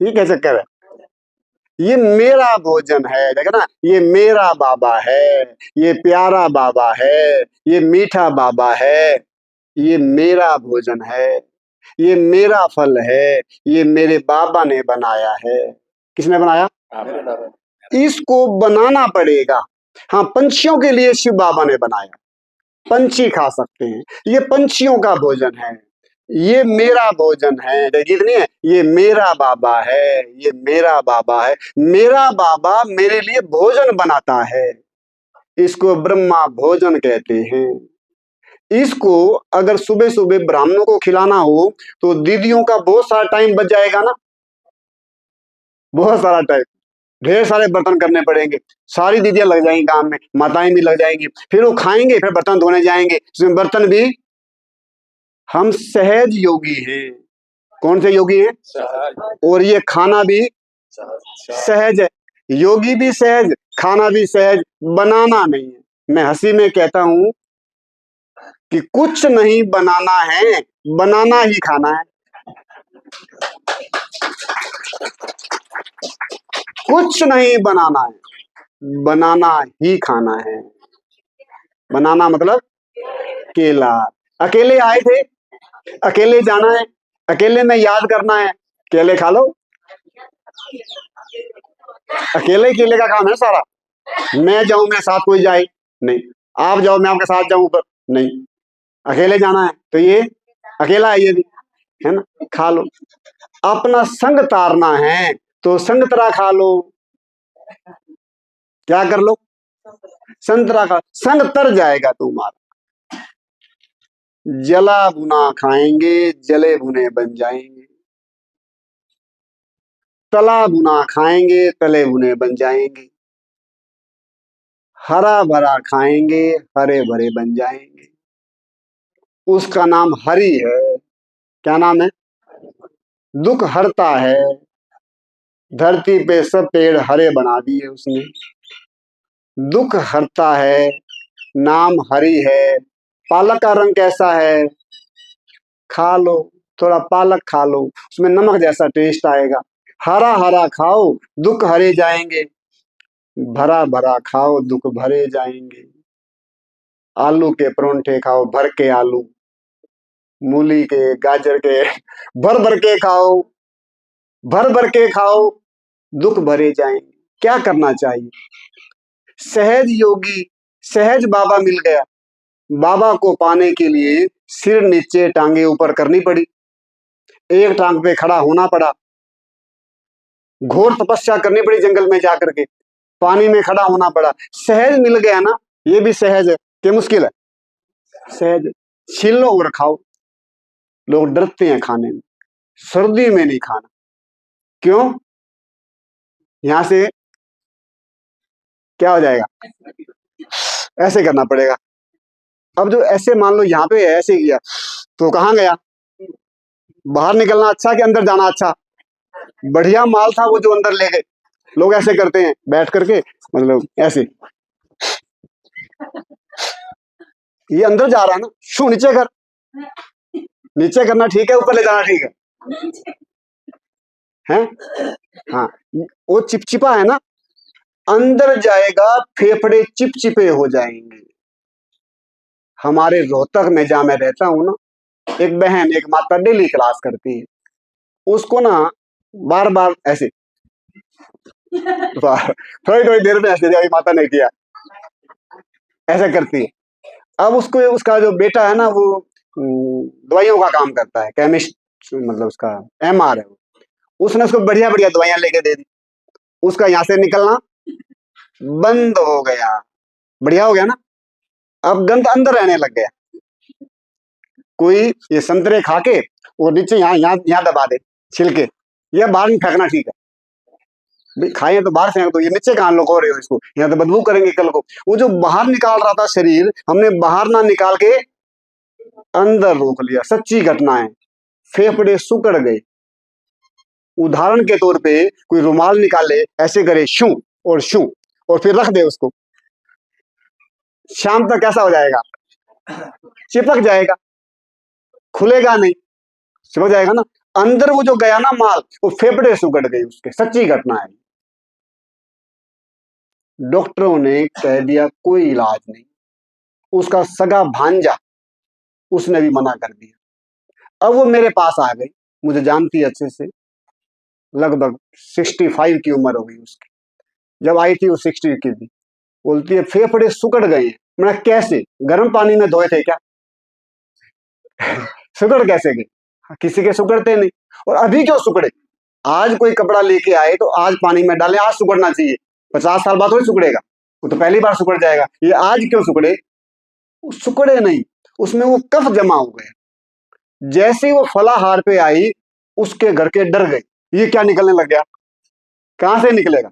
ये कैसे कह रहे हैं? ये मेरा भोजन है, देखा ना, ये मेरा बाबा है, ये प्यारा बाबा है, ये मीठा बाबा है, ये मेरा भोजन है, ये मेरा फल है, ये मेरे बाबा ने बनाया है। किसने बनाया? इसको बनाना पड़ेगा। हाँ, पंछियों के लिए शिव बाबा ने बनाया, पंछी खा सकते हैं, ये पंछियों का भोजन है, ये मेरा भोजन है। गीत नहीं है, ये मेरा बाबा है, ये मेरा बाबा है, मेरा बाबा मेरे लिए भोजन बनाता है, इसको ब्रह्मा भोजन कहते हैं। इसको अगर सुबह सुबह ब्राह्मणों को खिलाना हो तो दीदियों का बहुत सारा टाइम बच जाएगा ना, बहुत सारा टाइम, ढेर सारे बर्तन करने पड़ेंगे, सारी दीदियां लग जाएंगी काम में, माताएं भी लग जाएंगी, फिर वो खाएंगे, फिर बर्तन धोने जाएंगे, इसमें बर्तन भी। हम सहज योगी हैं। कौन से योगी हैं? और ये खाना भी सहज है, योगी भी सहज, खाना भी सहज, बनाना नहीं है। मैं हंसी में कहता हूं कि कुछ नहीं बनाना है, बनाना ही खाना है। कुछ नहीं बनाना है, बनाना ही खाना है। बनाना मतलब केला, अकेले आए थे, अकेले जाना है, अकेले में याद करना है, केले खा लो। अकेले केले का काम है सारा। मैं जाऊं मेरे साथ कोई जाए नहीं, आप जाओ मैं आपके साथ जाऊं ऊपर नहीं, अकेले जाना है तो ये अकेला है, ये भी है ना, खा लो। अपना संग तारना है तो संगतरा खा लो। क्या कर लो? संतरा का संग तर जाएगा तुम्हारा। जला भुना खाएंगे, जले भुने बन जाएंगे। तला भुना खाएंगे, तले भुने बन जाएंगे। हरा भरा खाएंगे, हरे भरे बन जाएंगे। उसका नाम हरि है। क्या नाम है? दुख हरता है। धरती पे सब पेड़ हरे बना दिए उसने। दुख हरता है, नाम हरि है। पालक का रंग कैसा है? खा लो, थोड़ा पालक खा लो, उसमें नमक जैसा टेस्ट आएगा। हरा हरा खाओ, दुख हरे जाएंगे। भरा भरा खाओ, दुख भरे जाएंगे। आलू के परोंठे खाओ, भर के आलू, मूली के, गाजर के, भर भर के खाओ, भर भर के खाओ, दुख भरे जाएंगे। क्या करना चाहिए? सहज योगी, सहज बाबा मिल गया। बाबा को पाने के लिए सिर नीचे टांगे ऊपर करनी पड़ी, एक टांग पे खड़ा होना पड़ा, घोर तपस्या करनी पड़ी जंगल में जाकर के, पानी में खड़ा होना पड़ा। सहज मिल गया ना, ये भी सहज है कि मुश्किल है? सहज। छीन लो और खाओ। लोग डरते हैं खाने में, सर्दी में नहीं खाना। क्यों? यहां से क्या हो जाएगा? ऐसे करना पड़ेगा। अब जो ऐसे मान लो यहाँ पे ऐसे किया तो कहाँ गया? बाहर निकलना अच्छा कि अंदर जाना अच्छा? बढ़िया माल था वो जो अंदर ले गए। लोग ऐसे करते हैं बैठ करके, मतलब ऐसे, ये अंदर जा रहा है ना, शू नीचे कर। नीचे करना ठीक है, ऊपर ले जाना ठीक है? हाँ, वो चिपचिपा है ना, अंदर जाएगा फेफड़े चिपचिपे हो जाएंगे। हमारे रोहतक में जहां मैं रहता हूं ना, एक बहन, एक माता डेली क्लास करती है। उसको ना बार बार ऐसे थोड़ी थोड़ी देर में ऐसे, अभी माता ने किया, ऐसा करती है। अब उसको, उसका जो बेटा है ना वो दवाइयों का काम करता है, केमिस्ट, मतलब उसका MR है वो। उसने उसको बढ़िया बढ़िया दवाइयां लेके दे दी। उसका यहाँ से निकलना बंद हो गया। बढ़िया हो गया ना? अब गंद अंदर रहने लग गया। कोई ये संतरे खा के और नीचे यहाँ यहाँ यहाँ दबा दे छिलके, ये बाहर नहीं फेंकना ठीक है भाई, खाए तो बाहर फेंक दो, ये नीचे कहाँ लुको रहे हो इसको, यहाँ तो बदबू करेंगे कल को। वो जो बाहर निकाल रहा था शरीर, हमने बाहर ना निकाल के अंदर रोक लिया। सच्ची घटना है, फेफड़े सुकड़ गए। उदाहरण के तौर पे कोई रुमाल निकाले, ऐसे करे शू और शू, और फिर रख दे उसको, शाम तक कैसा हो जाएगा? चिपक जाएगा, खुलेगा नहीं, चिपक जाएगा ना। अंदर वो जो गया ना माल, वो फेफड़े सुकड़ गए उसके। सच्ची घटना है। डॉक्टरों ने कह दिया कोई इलाज नहीं। उसका सगा भांजा, उसने भी मना कर दिया। अब वो मेरे पास आ गई, मुझे जानती है अच्छे से, लगभग 65 की उम्र हो गई उसकी। जब आई थी वो 60 की थी। बोलती है फेफड़े सुकड़ गए हैं। मैंने कैसे? गर्म पानी में धोए थे क्या? सुकड़ कैसे गए? किसी के सुकड़ते नहीं। और अभी क्यों सुकड़े? आज कोई कपड़ा लेके आए तो आज पानी में डालें, आज सुकड़ना चाहिए। 50 साल बाद थोड़ी सुकड़ेगा, वो तो पहली बार सुकड़ जाएगा। ये आज क्यों सुकड़े? सुकड़े नहीं, उसमें वो कफ जमा हो गए। जैसे ही वो फलाहार पे आई, उसके घर के डर गए, ये क्या निकलने लग गया? कहां से निकलेगा?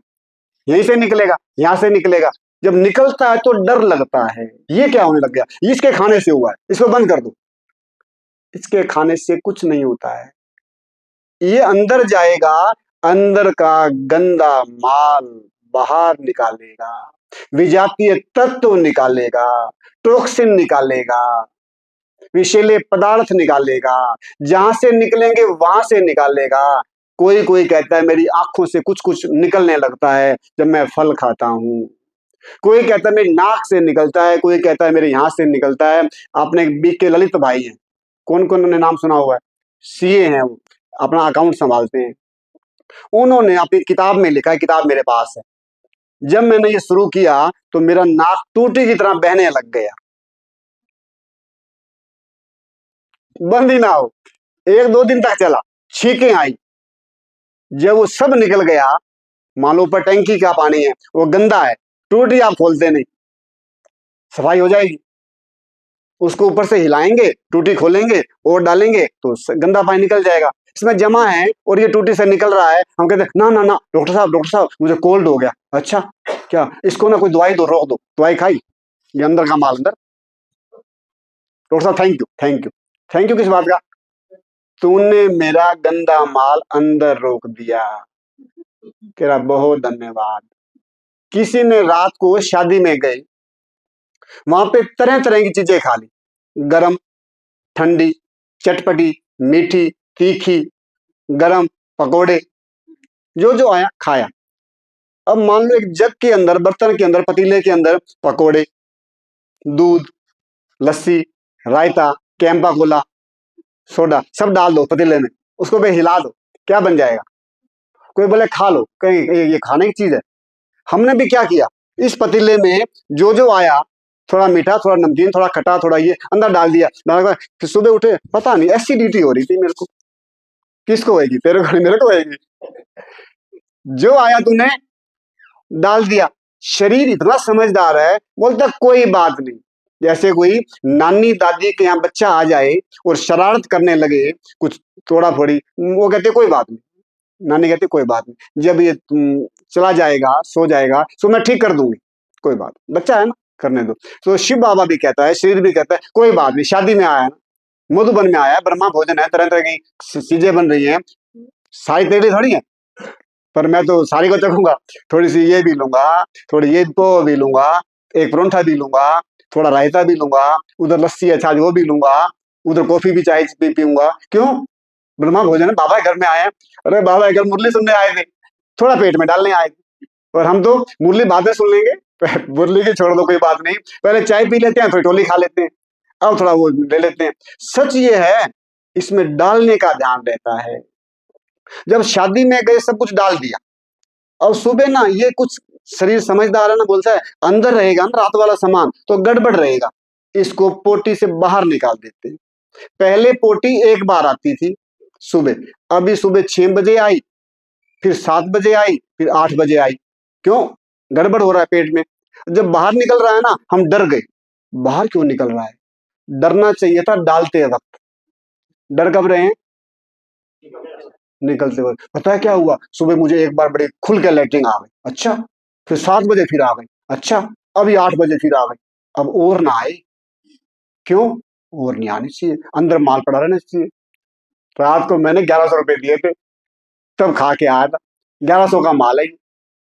यहीं से निकलेगा, यहां से निकलेगा। जब निकलता है तो डर लगता है, ये क्या होने लग गया? इसके खाने से हुआ है, इसको बंद कर दो। इसके खाने से कुछ नहीं होता है, ये अंदर जाएगा, अंदर का गंदा माल बाहर निकालेगा, विजातीय तत्व निकालेगा, टॉक्सिन निकालेगा, विषैले पदार्थ निकालेगा। जहां से निकलेंगे वहां से निकालेगा। कोई कोई कहता है मेरी आंखों से कुछ कुछ निकलने लगता है जब मैं फल खाता हूं। कोई कहता है मेरी नाक से निकलता है, कोई कहता है मेरे यहां से निकलता है। आपने बीके ललित भाई हैं, कौन कौन ने नाम सुना हुआ है? सीए हैं, वो अपना अकाउंट संभालते हैं। उन्होंने अपनी किताब में लिखा है, किताब मेरे पास है, जब मैंने ये शुरू किया तो मेरा नाक टूटी की तरह बहने लग गया, बंद ही ना हो। 1-2 दिन तक चला, छींकें आई, जब वो सब निकल गया, मान लो ऊपर टैंकी का पानी है, वो गंदा है, टूटी आप खोलते नहीं, सफाई हो जाएगी। उसको ऊपर से हिलाएंगे, टूटी खोलेंगे और डालेंगे तो गंदा पानी निकल जाएगा। इसमें जमा है और ये टूटी से निकल रहा है, हम कहते हैं ना ना ना डॉक्टर साहब मुझे कोल्ड हो गया। अच्छा क्या, इसको ना कोई दवाई दो, रोक दो। दवाई खाई, ये अंदर का माल अंदर। डॉक्टर साहब thank you thank you. Thank you किस बात का? तूने मेरा गंदा माल अंदर रोक दिया, कह रहा बहुत धन्यवाद। किसी ने रात को शादी में गए, वहां पे तरह तरह की चीजें खा ली, गरम, ठंडी, चटपटी, मीठी, तीखी, गरम, पकोड़े, जो जो आया खाया। अब मान लो एक जग के अंदर, बर्तन के अंदर, पतीले के अंदर पकोड़े, दूध, लस्सी, रायता, कैंपा कोला, सोडा सब डाल दो पतीले में, उसको भी हिला दो, क्या बन जाएगा? कोई बोले खा लो, कहीं ये खाने की चीज है? हमने भी क्या किया, इस पतीले में जो जो आया, थोड़ा मीठा, थोड़ा नमकीन, थोड़ा खट्टा, थोड़ा ये अंदर डाल दिया। फिर सुबह उठे, पता नहीं एसिडिटी हो रही थी मेरे को। किसको होगी? तेरे को? मेरे को होगी। जो आया तूने डाल दिया। शरीर इतना समझदार है, बोलता कोई बात नहीं। जैसे कोई नानी दादी के यहाँ बच्चा आ जाए और शरारत करने लगे कुछ थोड़ा थोड़ी, वो कहते कोई बात नहीं, नानी कहती कोई बात नहीं, जब ये चला जाएगा, सो जाएगा, तो मैं ठीक कर दूंगी, कोई बात, बच्चा है ना, करने दो। तो शिव बाबा भी कहता है, शरीर भी कहता है कोई बात नहीं, शादी में आया है ना, मधुबन में आया है, ब्रह्मा भोजन है, तरह तरह की चीजें बन रही हैं, सारी तेरी थोड़ी है, पर मैं तो सारी को चखूंगा, थोड़ी सी ये भी लूंगा, थोड़ी ये तो भी लूंगा, एक परोंठा भी लूंगा, थोड़ा रायता भी लूंगा, उधर लस्सी अच्छा वो भी लूंगा, उधर कॉफी भी चाय भी पीऊंगा। क्यों? ब्रह्मा भोजन है, बाबा घर में आए हैं। अरे बाबा घर मुरली सुनने आए थे, थोड़ा पेट में डालने आए थे, और हम तो मुरली बातें सुन लेंगे, मुरली की छोड़ दो, कोई बात नहीं, पहले चाय पी लेते हैं, फिर टोली खा लेते हैं, अब थोड़ा वो ले लेते हैं। सच ये है, इसमें डालने का ध्यान रहता है। जब शादी में गए, सब कुछ डाल दिया, और सुबह ना ये कुछ शरीर समझदार है ना, बोलता है अंदर रहेगा ना रात वाला सामान तो गड़बड़ रहेगा, इसको पोटी से बाहर निकाल देते हैं। पहले पोटी एक बार आती थी सुबह, अभी सुबह 6 बजे आई, फिर 7 बजे आई, फिर 8 बजे आई। क्यों? गड़बड़ हो रहा है पेट में। जब बाहर निकल रहा है ना, हम डर गए, बाहर क्यों निकल रहा है? डरना चाहिए था डालते वक्त। डर कब रहे हैं? निकलते वक्त। पता है क्या हुआ? सुबह मुझे एक बार बड़े खुल के लैट्रिन आ गई, अच्छा, फिर 7 बजे फिर आ गई, अच्छा, अभी 8 बजे फिर आ गई, अब और ना आए। क्यों? और नहीं आनी चाहिए, अंदर माल पड़ा रहना चाहिए। रात को मैंने 1100 रुपए दिए थे, तब खा के आया था, 1100 का माल है,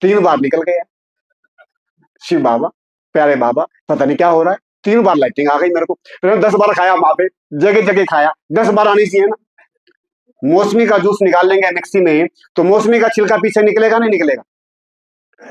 3 बार निकल गया। शिव बाबा, प्यारे बाबा, पता नहीं क्या हो रहा है, 3 बार लाइटिंग आ गई मेरे को। मैंने 10 बार खाया वहां पे, जगह जगह खाया, 10 बार आनी चाहिए ना। मौसमी का जूस निकाल लेंगे मिक्सी में, तो मौसमी का छिलका पीछे निकलेगा नहीं निकलेगा?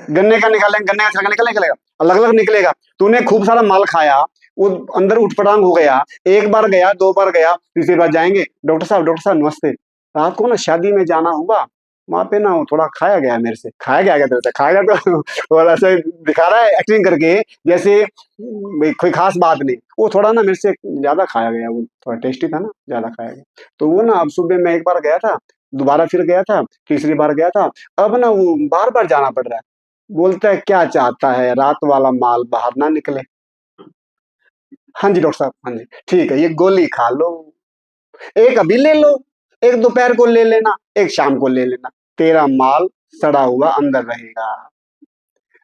गन्ने का निकालेंगे, गन्ने का छिलका निकलेगा, अलग अलग निकलेगा। तूने खूब सारा माल खाया, वो अंदर उठपटांग हो गया, एक बार गया, 2 बार गया, तीसरी बार जाएंगे, डॉक्टर साहब नमस्ते, रात को ना शादी में जाना होगा, वहां पे ना वो थोड़ा खाया गया मेरे से। खाया गया तेरे से? खाया गया तो और ऐसे दिखा रहा है एक्टिंग करके, जैसे कोई खास बात नहीं, वो थोड़ा ना मेरे से ज्यादा खाया गया, वो थोड़ा टेस्टी था ना, ज्यादा खाया गया। तो वो ना अब सुबह मैं एक बार गया था, दोबारा फिर गया था, तीसरी बार गया था, अब ना वो बार बार जाना पड़ रहा है। बोलता है क्या चाहता है, रात वाला माल बाहर ना निकले। हाँ जी डॉक्टर साहब, हाँ जी ठीक है, ये गोली खा लो, एक अभी ले लो, एक दोपहर को ले लेना, एक शाम को ले लेना, तेरा माल सड़ा हुआ अंदर रहेगा।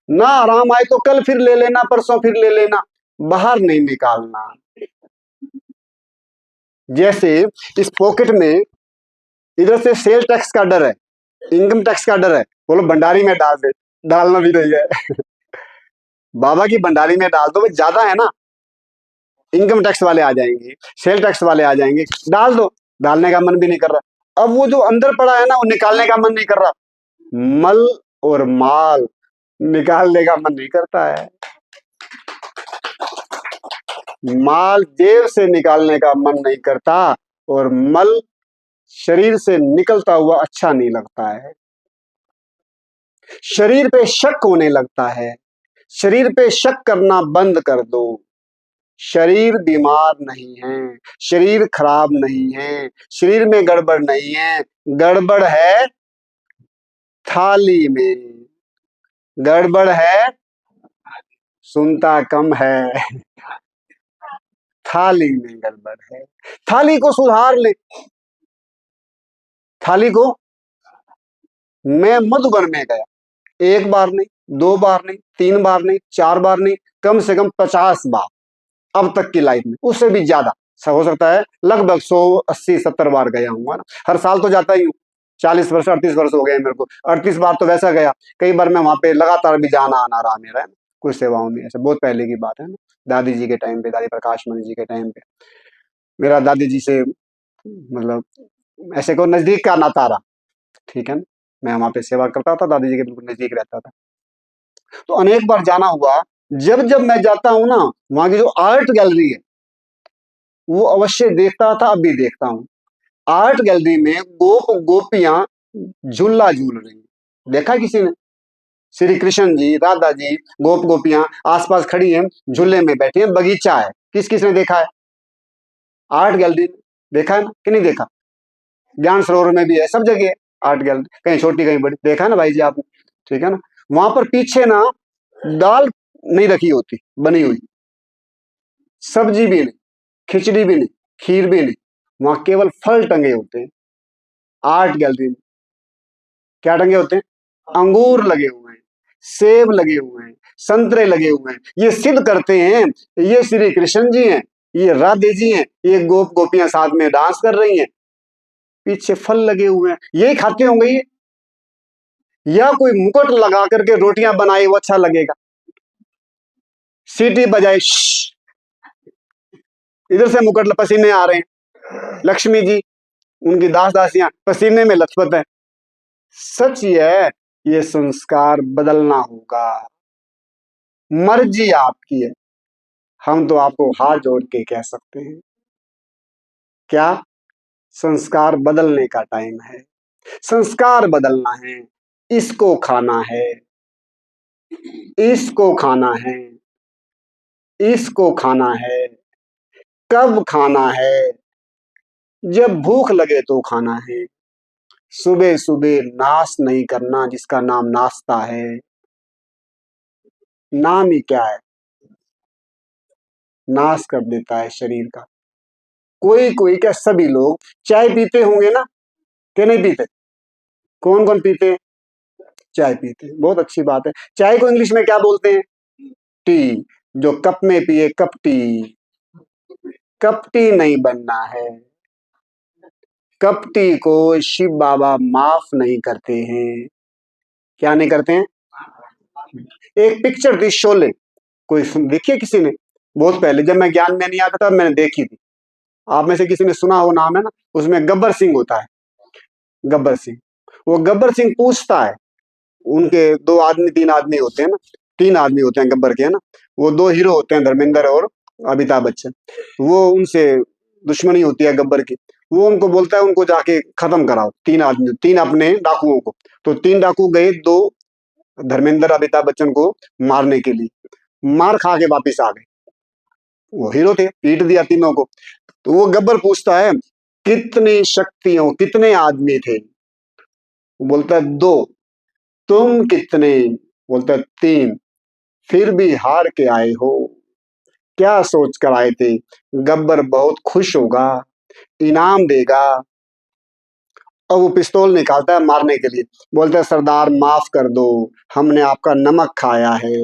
ना आराम आए तो कल फिर ले लेना, परसों फिर ले लेना, बाहर नहीं निकालना। जैसे इस पॉकेट में इधर से सेल टैक्स का डर है, इनकम टैक्स का डर है, बोलो भंडारी में डाल दे, डालना भी नहीं है। बाबा की भंडारी में डाल दो, ज्यादा है ना, इनकम टैक्स वाले आ जाएंगे, सेल टैक्स वाले आ जाएंगे, डाल दो, डालने का मन भी नहीं कर रहा। अब वो जो अंदर पड़ा है ना, वो निकालने का मन नहीं कर रहा। मल और माल निकालने का मन नहीं करता है, माल जेब से निकालने का मन नहीं करता, और मल शरीर से निकलता हुआ अच्छा नहीं लगता है, शरीर पे शक होने लगता है। शरीर पे शक करना बंद कर दो। शरीर बीमार नहीं है, शरीर खराब नहीं है, शरीर में गड़बड़ नहीं है, गड़बड़ है थाली में, गड़बड़ है, सुनता कम है, थाली में गड़बड़ है। थाली को सुधार ले। थाली को, मैं मधुबन में गया, एक बार नहीं, दो बार नहीं, तीन बार नहीं, चार बार नहीं, कम से कम 50 बार अब तक की लाइफ में, उससे भी ज्यादा हो सकता है, लगभग 180-70 बार गया हूँ ना। हर साल तो जाता ही हूँ। 40 वर्ष 38 वर्ष हो गए मेरे को, 38 बार तो वैसा गया। कई बार मैं वहां पे लगातार भी जाना आना रहा मेरा, है ना, कुछ सेवाओं में। ऐसे बहुत पहले की बात है ना, दादी जी के टाइम पे, दादी प्रकाश मणि जी के टाइम पे मेरा दादी जी से मतलब ऐसे को नजदीक का नाता रहा। ठीक है ना, मैं वहां पे सेवा करता था, दादी जी के बिल्कुल नजदीक रहता था, तो अनेक बार जाना हुआ। जब जब मैं जाता हूँ ना, वहां की जो आर्ट गैलरी है वो अवश्य देखता था, अब भी देखता हूँ। आर्ट गैलरी में गोपियां झूला झूल रही हैं। देखा किसी ने? श्री कृष्ण जी, राधा जी, गोपियां आसपास खड़ी हैं, झूले में बैठी हैं, बगीचा है। किस किस ने देखा है? आर्ट गैलरी देखा है ना कि नहीं देखा? ज्ञान सरोवर में भी है, सब जगह है आर्ट गैलरी, कहीं छोटी कहीं बड़ी। देखा है ना भाई जी आपने? ठीक है ना। वहां पर पीछे ना दाल नहीं रखी होती बनी हुई, सब्जी भी नहीं, खिचड़ी भी नहीं, खीर भी नहीं, वहां केवल फल टंगे होते हैं। आर्ट गैलरी में क्या टंगे होते हैं? अंगूर लगे हुए हैं, सेब लगे हुए हैं, संतरे लगे हुए हैं। ये सिद्ध करते हैं ये श्री कृष्ण जी हैं, ये राधे जी हैं, ये गोपियां साथ में डांस कर रही हैं, पीछे फल लगे हुए हैं। यही खाते होंगे ये, या कोई मुकुट लगा करके रोटियां बनाई वो अच्छा लगेगा? सीटी बजाई, इधर से मुकुट पसीने आ रहे हैं, लक्ष्मी जी उनकी दास दासियां पसीने में लथपथ है। सच ये है, ये संस्कार बदलना होगा। मर्जी आपकी है, हम तो आपको हाथ जोड़ के कह सकते हैं, क्या संस्कार बदलने का टाइम है। संस्कार बदलना है, इसको खाना है, इसको खाना है, इसको खाना है। कब खाना है? जब भूख लगे तो खाना है। सुबह सुबह नाश नहीं करना, जिसका नाम नाश्ता है। नाम ही क्या है, नाश कर देता है शरीर का। कोई कोई क्या, सभी लोग चाय पीते होंगे ना, कि नहीं पीते? कौन कौन पीते हैं? चाय पीते हैं, बहुत अच्छी बात है। चाय को इंग्लिश में क्या बोलते हैं? टी। जो कप में पिए कप टी। कपटी नहीं बनना है। कपटी को शिव बाबा माफ नहीं करते हैं। क्या नहीं करते हैं? एक पिक्चर थी शोले, कोई देखी है किसी ने? बहुत पहले जब मैं ज्ञान में नहीं आता था मैंने देखी थी। आप में से किसी ने सुना हो, नाम है ना, उसमें गब्बर सिंह होता है। गब्बर सिंह, वो गब्बर सिंह पूछता है, उनके दो आदमी तीन आदमी होते हैं ना, तीन आदमी होते हैं गब्बर के, है ना। वो दो हीरो होते हैं, धर्मेंद्र और अमिताभ बच्चन। वो उनसे दुश्मनी होती है गब्बर की। वो उनको बोलता है उनको जाके खत्म कराओ, तीन आदमी, तीन अपने डाकुओं को। तो तीन डाकू गए, दो धर्मेंद्र अमिताभ बच्चन को मारने के लिए, मार खा के वापिस आ गए। वो हीरो थे, पीट दिया तीनों को। तो वो गब्बर पूछता है कितनी शक्तियों, कितने आदमी थे? वो बोलता है दो। तुम कितने? बोलता है तीन। फिर भी हार के आए हो, क्या सोच कर आए थे? गब्बर बहुत खुश होगा, इनाम देगा। और वो पिस्तौल निकालता है मारने के लिए। बोलता है सरदार माफ कर दो, हमने आपका नमक खाया है।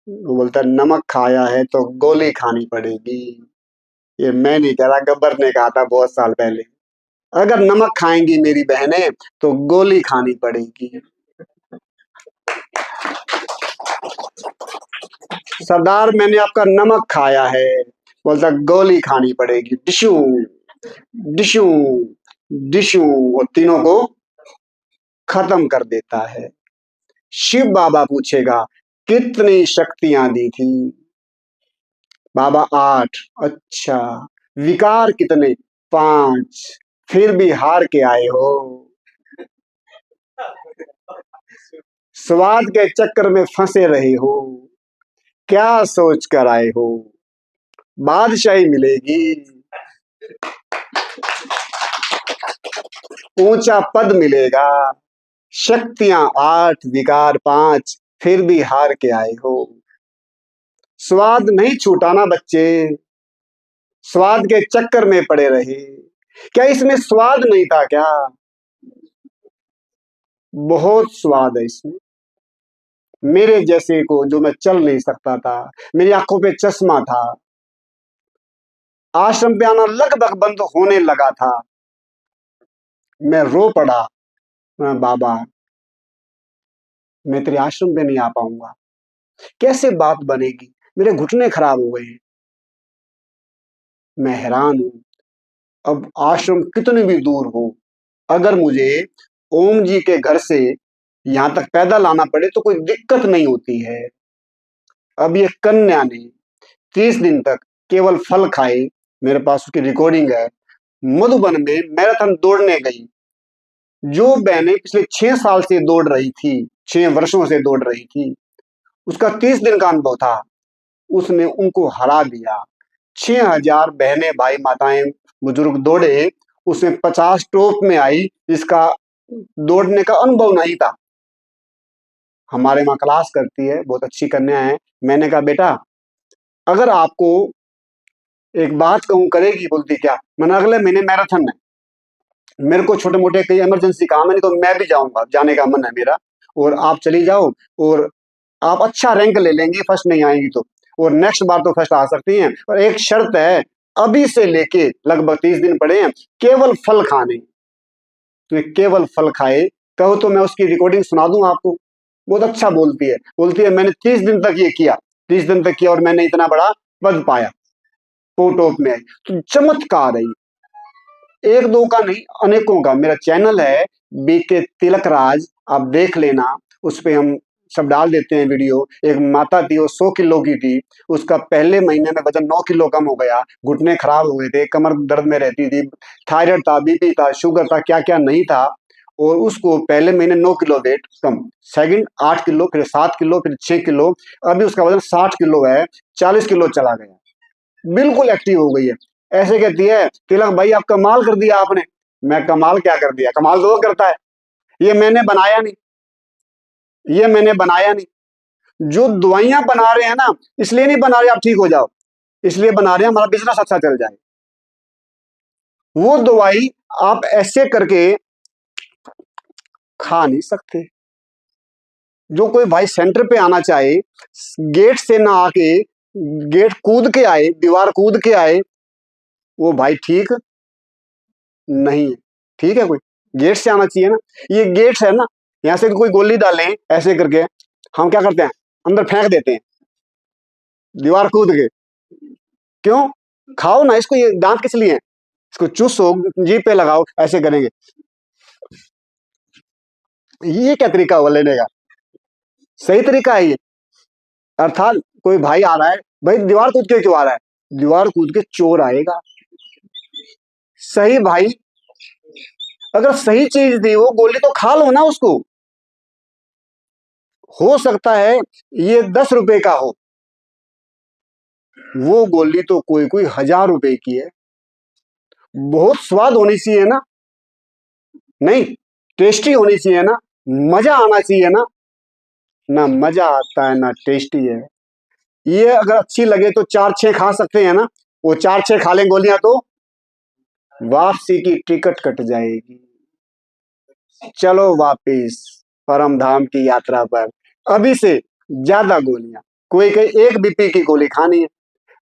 वो बोलता है नमक खाया है तो गोली खानी पड़ेगी। ये मैं नहीं कह रहा, गब्बर ने कहा था बहुत साल पहले। अगर नमक खाएंगी मेरी बहनें तो गोली खानी पड़ेगी। सरदार मैंने आपका नमक खाया है। बोलता गोली खानी पड़ेगी। डिशू डिशू डिशू, वो तीनों को खत्म कर देता है। शिव बाबा पूछेगा कितनी शक्तियां दी थी? बाबा 8। अच्छा। विकार कितने? 5। फिर भी हार के आए हो। स्वाद के चक्कर में फंसे रहे हो, क्या सोच कर आए हो बादशाही मिलेगी, ऊंचा पद मिलेगा, शक्तियां 8 विकार 5, फिर भी हार के आए हो। स्वाद नहीं छूटा ना बच्चे, स्वाद के चक्कर में पड़े रहे। क्या इसमें स्वाद नहीं था क्या? बहुत स्वाद है इसमें। मेरे जैसे को, जो मैं चल नहीं सकता था, मेरी आंखों पे चश्मा था, आश्रम पे आना लगभग बंद होने लगा था, मैं रो पड़ा, बाबा मैं तेरे आश्रम पे नहीं आ पाऊंगा, कैसे बात बनेगी, मेरे घुटने खराब हो गए, मैं हैरान हूं। अब आश्रम कितनी भी दूर हो, अगर मुझे ओम जी के घर से यहां तक पैदल आना पड़े तो कोई दिक्कत नहीं होती है। अब ये कन्या ने 30 दिन तक केवल फल खाए, मेरे पास उसकी रिकॉर्डिंग है। मधुबन में मैराथन दौड़ने गई, जो बहनें पिछले 6 साल से दौड़ रही थी, 6 वर्षों से दौड़ रही थी, उसका 30 दिन का अनुभव था, उसने उनको हरा दिया। 6,000 बहनें भाई माताएं बुजुर्ग दौड़े, उसमें 50 टॉप में आई, जिसका दौड़ने का अनुभव नहीं था। हमारे वहां क्लास करती है, बहुत अच्छी कन्या है। मैंने कहा बेटा अगर आपको एक बात कहूं करेगी? बोलती क्या? मैंने अगले महीने मैराथन है, मेरे को छोटे मोटे कई इमरजेंसी काम है, नहीं तो मैं भी जाऊंगा, जाने का मन है मेरा, और आप चली जाओ, और आप अच्छा रैंक ले लेंगी, फर्स्ट नहीं आएंगी तो, और नेक्स्ट बार तो फर्स्ट आ सकती हैं, और एक शर्त है, अभी से लेके लगभग 30 दिन पड़े हैं, केवल फल खाने, तो केवल फल खाए। कहो तो मैं उसकी रिकॉर्डिंग सुना दूं आपको, बहुत अच्छा बोलती है। बोलती है मैंने 30 दिन तक ये किया, 30 दिन तक किया, और मैंने इतना बड़ा पद पाया, पोटोप में आई। तो चमत्कार है, एक दो का नहीं, अनेकों का। मेरा चैनल है बीके तिलक राज, आप देख लेना, उस पे हम सब डाल देते हैं वीडियो। एक माता थी, वो 100 किलो की थी, उसका पहले महीने में वजन 9 किलो कम हो गया, घुटने खराब हो गए थे, कमर दर्द में रहती थी, थायराइड था, बीपी था, शुगर था, क्या क्या नहीं था, और उसको पहले महीने 9 किलो वेट कम, सेकंड 8 किलो, फिर 7 किलो, फिर 6 किलो, अभी उसका वजन 60 किलो है, 40 किलो चला गया, बिल्कुल एक्टिव हो गई है। ऐसे कहती है तिलक भाई आप कमाल कर दिया आपने। मैं कमाल क्या कर दिया? कमाल तो वो करता है, ये मैंने बनाया नहीं, ये मैंने बनाया नहीं। जो दवाइयां बना रहे हैं ना, इसलिए नहीं बना रहे आप ठीक हो जाओ, इसलिए बना रहे हैं हमारा बिजनेस अच्छा चल जाए। वो दवाई आप ऐसे करके खा नहीं सकते। जो कोई भाई सेंटर पे आना चाहे, गेट से ना आके गेट कूद के आए, दीवार कूद के आए, वो भाई ठीक नहीं है। ठीक है, कोई गेट से आना चाहिए ना, ये गेट्स है ना, यहां से कोई गोली डालें ऐसे करके, हम क्या करते हैं अंदर फेंक देते हैं, दीवार कूद के। क्यों? खाओ ना इसको, ये दांत किस लिए हैं? इसको चूसो, जीभ पे लगाओ, ऐसे करेंगे। ये क्या तरीका हुआ लेने का? सही तरीका है ये? अर्थात कोई भाई आ रहा है, भाई दीवार कूद के क्यों आ रहा है? दीवार कूद के चोर आएगा। सही भाई, अगर सही चीज थी वो गोली तो खा लो ना उसको। हो सकता है ये 10 रुपए का हो, वो गोली तो कोई कोई 1,000 रुपए की है। बहुत स्वाद होनी चाहिए ना, नहीं टेस्टी होनी चाहिए ना, मजा आना चाहिए ना, ना मजा आता है ना टेस्टी है। ये अगर अच्छी लगे तो 4-6 खा सकते हैं ना, वो 4-6 खा लें गोलियां तो वापसी की टिकट कट जाएगी। चलो वापिस परम धाम की यात्रा पर, अभी से ज्यादा गोलियां, कोई कहे 1 बीपी की गोली खानी है,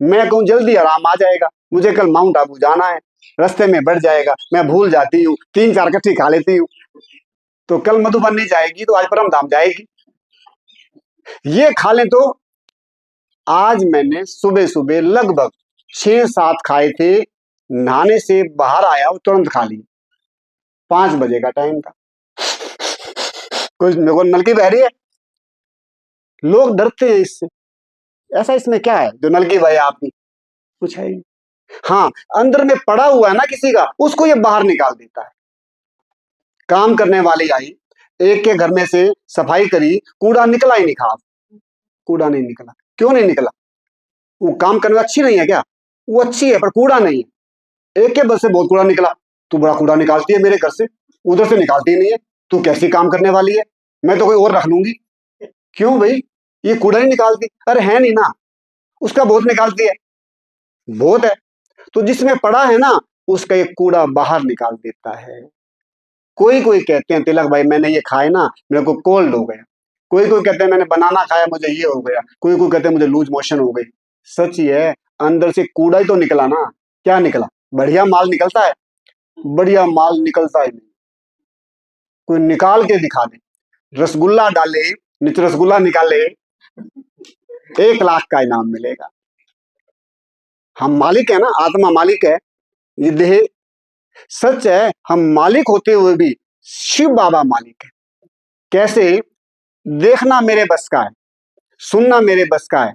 मैं कहूं जल्दी आराम आ जाएगा, मुझे कल माउंट आबू जाना है, रास्ते में बढ़ जाएगा, मैं भूल जाती हूँ, 3-4 कट्ठी खा लेती हूँ, तो कल मधुबन नहीं जाएगी तो आज परम धाम जाएगी। ये खा लें तो आज मैंने सुबह सुबह लगभग 6-7 खाए थे, नहाने से बाहर आया और तुरंत खा ली, 5 बजे का टाइम था। कुछ मेरे को नलकी बह रही है, लोग डरते हैं इससे, ऐसा इसमें क्या है जो नलकी बहे आपकी? कुछ है ही। हाँ, अंदर में पड़ा हुआ है ना किसी का, उसको ये बाहर निकाल देता है। काम करने वाली आई, एक के घर में से सफाई करी, कूड़ा निकला ही नहीं खास, कूड़ा नहीं निकला। क्यों नहीं निकला? वो काम करने में अच्छी नहीं है क्या? वो अच्छी है पर कूड़ा नहीं है। एक के बस से बहुत कूड़ा निकला। तू बड़ा कूड़ा निकालती है मेरे घर से, उधर से निकालती नहीं है, तू कैसी काम करने वाली है, मैं तो कोई और रख लूंगी। क्यों भाई, ये कूड़ा नहीं निकालती? अरे है नहीं ना, उसका बहुत निकालती है, बहुत है। तो जिसमें पड़ा है ना, उसका ये कूड़ा बाहर निकाल देता है। कोई कोई कहते हैं तिलक भाई मैंने ये खाए ना मेरे को कोल्ड हो गया, कोई कोई कहते हैं मैंने बनाना खाया मुझे ये हो गया, कोई कोई कहते हैं मुझे लूज मोशन हो गई। सच ही है, अंदर से कूड़ा ही तो निकला ना। क्या निकला? बढ़िया माल निकलता है? बढ़िया माल निकलता ही नहीं। कोई निकाल के दिखा दे, रसगुल्ला डाले, नीचे रसगुल्ला निकाले, 1 लाख का इनाम मिलेगा। हम मालिक है ना, आत्मा मालिक है, ये देह सच है। हम मालिक होते हुए भी शिव बाबा मालिक है। कैसे? देखना मेरे बस का है, सुनना मेरे बस का है।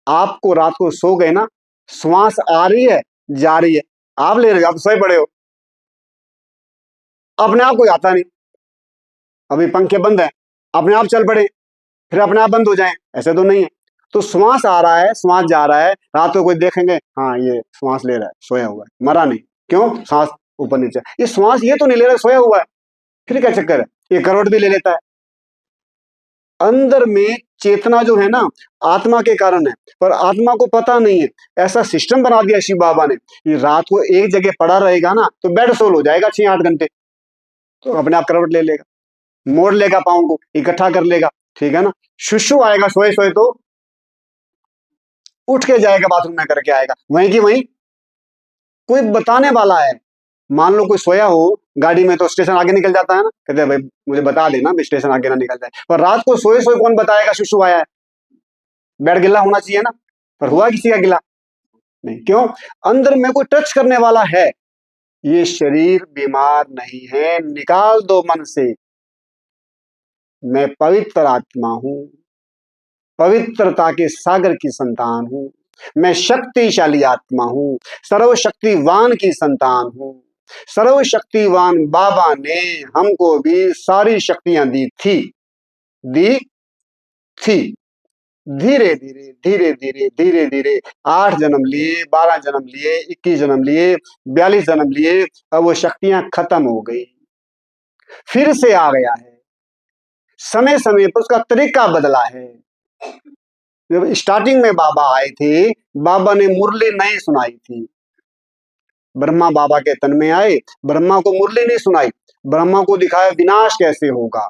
आपको रात को सो गए ना, श्वास आ रही है जा रही है, आप ले रहे हो, आप सोए पड़े हो, अपने आप कोई आता नहीं। अभी पंखे बंद है, अपने आप चल पड़े, फिर अपने आप बंद हो जाएं, ऐसे तो नहीं है। तो श्वास आ रहा है, श्वास जा रहा है, रात को कोई देखेंगे हाँ ये श्वास ले रहा है, सोया हुआ है, मरा नहीं। क्यों? सांस ऊपर नीचे, ये श्वास ये तो नहीं ले रहा है, सोया हुआ है। फिर क्या चक्कर है? ये करवट भी ले लेता है। अंदर में चेतना जो है ना, आत्मा के कारण है, पर आत्मा को पता नहीं है। ऐसा सिस्टम बना दिया शिव बाबा ने, ये रात को एक जगह पड़ा रहेगा ना तो बेड सोल हो जाएगा 6-8 घंटे, तो अपने आप करवट ले लेगा, मोड़ लेगा, पाँव को इकट्ठा कर लेगा, ठीक है ना। शुशु आएगा सोए सोए तो उठ के जाएगा, बाथरूम में करके आएगा, वहीं की वहीं। कोई बताने वाला है? मान लो कोई सोया हो गाड़ी में तो स्टेशन आगे निकल जाता है ना, कहते हैं भाई मुझे बता देना स्टेशन आगे ना निकल जाए। पर रात को सोए सोए कौन बताएगा शुशु आया है? बेड गिला होना चाहिए ना, पर हुआ किसी का गिला नहीं। क्यों? अंदर में कोई टच करने वाला है। ये शरीर बीमार नहीं है, निकाल दो मन से। मैं पवित्र आत्मा हूं, पवित्रता के सागर की संतान हूं, मैं शक्तिशाली आत्मा हूं, सर्वशक्तिवान की संतान हूं। सर्वशक्तिवान बाबा ने हमको भी सारी शक्तियां दी थी। धीरे धीरे धीरे धीरे धीरे धीरे 8 जन्म लिए, 12 जन्म लिए, 21 जन्म लिए, 42 जन्म लिए, अब वो शक्तियां खत्म हो गई, फिर से आ गया है। समय समय पर उसका तरीका बदला है। जब स्टार्टिंग में बाबा आए थे, बाबा ने मुरली नहीं सुनाई थी। ब्रह्मा बाबा के तन में आए, ब्रह्मा को मुरली नहीं सुनाई, ब्रह्मा को दिखाया विनाश कैसे होगा,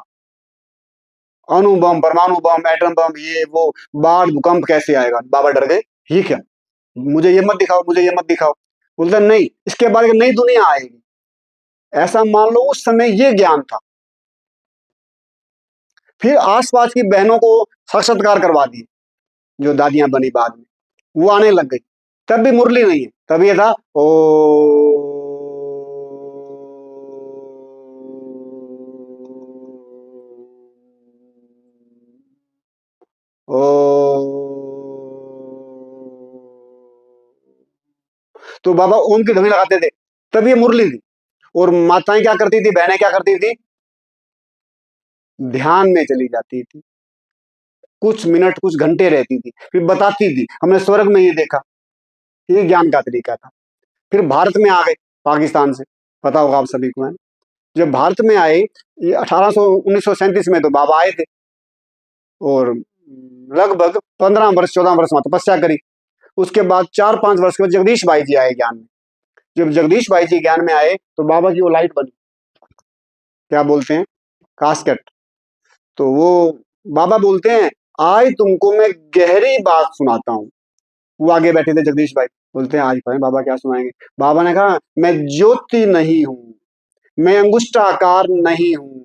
अणु बम, परमाणु बम, एटम बम, ये वो, बाढ़ भूकंप कैसे आएगा। बाबा डर गए, ये क्या, मुझे ये मत दिखाओ, मुझे ये मत दिखाओ। बोलते नहीं, इसके बाद एक नई दुनिया आएगी। ऐसा मान लो उस समय ये ज्ञान था। फिर आसपास की बहनों को साक्षात्कार करवा दिए, जो दादियां बनी बाद में, वो आने लग गई। तब भी मुरली नहीं है, तब ये था ओ ओ। तो बाबा ओम की ध्वनि लगाते थे, तब ये मुरली थी। और माताएं क्या करती थी, बहनें क्या करती थी, ध्यान में चली जाती थी, कुछ मिनट कुछ घंटे रहती थी, फिर बताती थी हमने स्वर्ग में ये देखा। ये ज्ञान का तरीका था। फिर भारत में आ गए, पाकिस्तान से, पता होगा आप सभी को है। जब भारत में आए, ये 1937 में तो बाबा आए थे, और लगभग 15 वर्ष 14 वर्ष में तपस्या करी। उसके बाद 4-5 वर्ष के बाद जगदीश भाई जी आए ज्ञान में। जब जगदीश भाई जी ज्ञान में आए तो बाबा की वो लाइट बनी, क्या बोलते हैं, कास्केट। तो वो बाबा बोलते हैं आज तुमको मैं गहरी बात सुनाता हूँ। वो आगे बैठे थे जगदीश भाई, बोलते हैं आज भाई बाबा क्या सुनाएंगे। बाबा ने कहा मैं ज्योति नहीं हूं, मैं अंगुष्ठाकार नहीं हूं।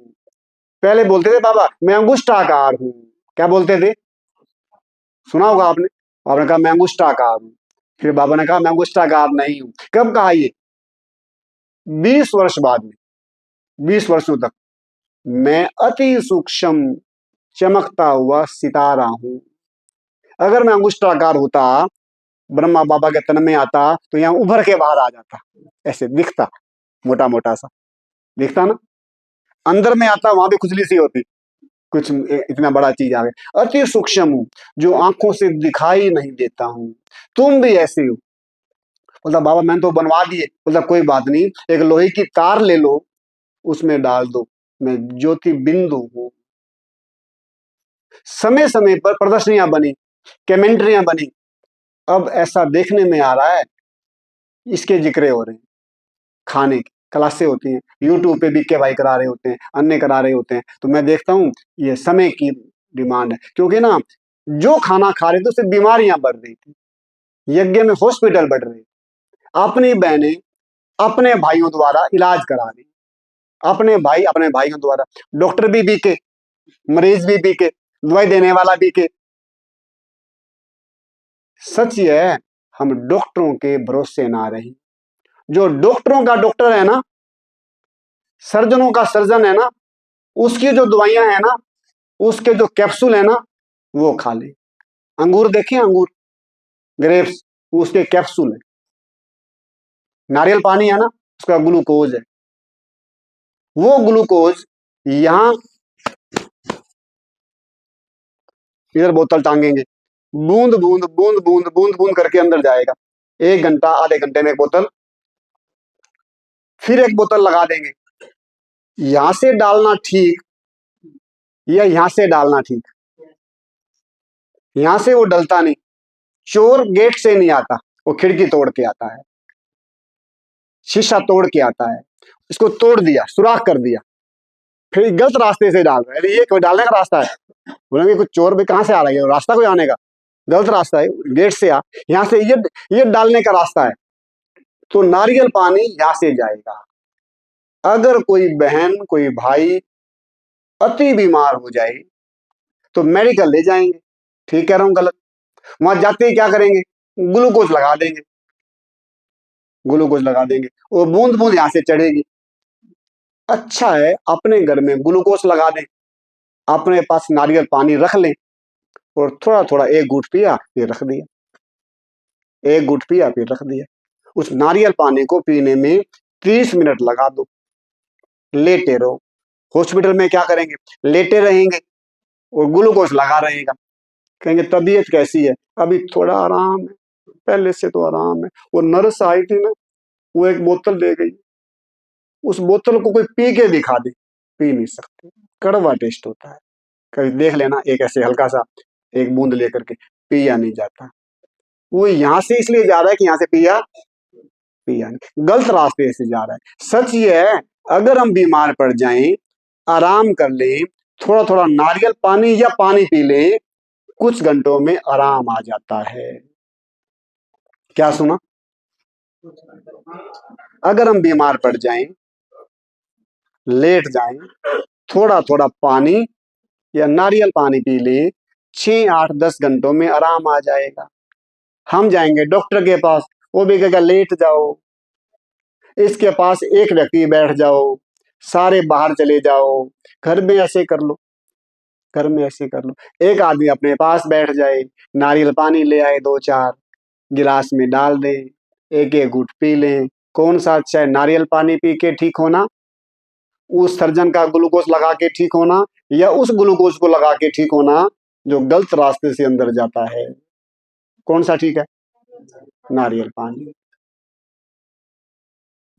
पहले बोलते थे बाबा मैं अंगुष्ठाकार हूं, क्या बोलते थे, सुना होगा आपने। आपने कहा मैं अंगुष्ठाकार हूं, फिर बाबा ने कहा मैं अंगुष्ठाकार नहीं हूं। कब कहा ये? 20 वर्ष बाद में, 20 वर्षों तक मैं अति सूक्ष्म चमकता हुआ सितारा हूं। अगर मैं अंगुष्ठाकार होता ब्रह्मा बाबा के तन में आता तो यहाँ उभर के बाहर आ जाता, ऐसे दिखता, मोटा मोटा सा दिखता ना। अंदर में आता वहां भी खुजली सी होती, कुछ इतना बड़ा चीज आ गया। अति सूक्ष्म हूं, जो आंखों से दिखाई नहीं देता हूं, तुम भी ऐसे हो। बोला बाबा मैंने तो बनवा दिए। बोला कोई बात नहीं, एक लोहे की तार ले लो, उसमें डाल दो, मैं ज्योति बिंदु हूं। समय समय पर प्रदर्शनियां बनी, कमेंट्रियां बनी। अब ऐसा देखने में आ रहा है, इसके जिक्र हो रहे हैं, खाने की क्लासें होती हैं, यूट्यूब पे बीके भाई करा रहे होते हैं, अन्य करा रहे होते हैं। तो मैं देखता हूं ये समय की डिमांड है, क्योंकि ना जो खाना खा रहे थे उससे बीमारियां बढ़ रही थी, यज्ञ में हॉस्पिटल बढ़ रहे, अपनी बहनें अपने भाइयों द्वारा इलाज करा रही, अपने भाई अपने भाइयों द्वारा, डॉक्टर भी बीके, मरीज भी बीके, दवाई देने वाला बीके। सच ये है, हम डॉक्टरों के भरोसे ना रहे। जो डॉक्टरों का डॉक्टर है ना, सर्जनों का सर्जन है ना, उसकी जो दवाइयां है ना, उसके जो कैप्सूल है ना, वो खा ले। अंगूर देखिए, अंगूर ग्रेप्स, उसके कैप्सूल है। नारियल पानी है ना, उसका ग्लूकोज है। वो ग्लूकोज यहां इधर बोतल टांगेंगे, बूंद बूंद बूंद बूंद बूंद बूंद करके अंदर जाएगा। 1 घंटा आधे घंटे में एक बोतल, फिर एक बोतल लगा देंगे। यहां से डालना ठीक या यहां से डालना ठीक? यहां से वो डलता नहीं, चोर गेट से नहीं आता, वो खिड़की तोड़ के आता है, शीशा तोड़ के आता है। इसको तोड़ दिया, सुराख कर दिया, फिर गलत रास्ते से डाल रहा है। अरे ये कोई डालने का रास्ता है? बोलेंगे कुछ चोर भी कहां से आ रहा है, रास्ता कोई आने का? गलत रास्ता है, गेट से आ, यहां से ये डालने का रास्ता है। तो नारियल पानी यहां से जाएगा। अगर कोई बहन कोई भाई अति बीमार हो जाए तो मेडिकल ले जाएंगे, ठीक कह रहा हूं गलत? वहां जाते ही क्या करेंगे? ग्लूकोज लगा देंगे, ग्लूकोज लगा देंगे, वो बूंद बूंद यहां से चढ़ेगी। अच्छा है अपने घर में ग्लूकोज लगा दें, अपने पास नारियल पानी रख लें, और थोड़ा थोड़ा एक घूंट पिया फिर रख दिया, एक घूंट पिया फिर रख दिया। उस नारियल पानी को पीने में 30 मिनट लगा दो, लेटे रहो। हॉस्पिटल में क्या करेंगे? लेटे रहेंगे और ग्लूकोज लगा रहेगा। कहेंगे तबीयत कैसी है? अभी थोड़ा आराम है, पहले से तो आराम है। वो नर्स आई थी ना, वो एक बोतल दे गई, उस बोतल को कोई पी के दिखा दे, पी नहीं सकते, कड़वा टेस्ट होता है। कभी देख लेना, एक ऐसे हल्का सा एक बूंद लेकर के, पिया नहीं जाता। वो यहां से इसलिए जा रहा है कि यहां से पिया पिया नहीं, गलत रास्ते से जा रहा है। सच ये है, अगर हम बीमार पड़ जाएं, आराम कर लें, थोड़ा थोड़ा नारियल पानी या पानी पी लें, कुछ घंटों में आराम आ जाता है। क्या सुना? अगर हम बीमार पड़ जाएं, लेट जाएं, थोड़ा थोड़ा पानी या नारियल पानी पी लें, 6 8 10 घंटों में आराम आ जाएगा। हम जाएंगे डॉक्टर के पास, वो भी कहेगा लेट जाओ, इसके पास एक व्यक्ति बैठ जाओ, सारे बाहर चले जाओ, घर में ऐसे कर लो, घर में ऐसे कर लो। एक आदमी अपने पास बैठ जाए, नारियल पानी ले आए 2 4 गिलास में डाल दे, एक एक घूंट पी लें। कौन सा अच्छा है, नारियल पानी पी के ठीक होना, उस सर्जन का ग्लूकोज लगा के ठीक होना, या उस ग्लूकोज को लगा के ठीक होना जो गलत रास्ते से अंदर जाता है? कौन सा ठीक है? नारियल पानी।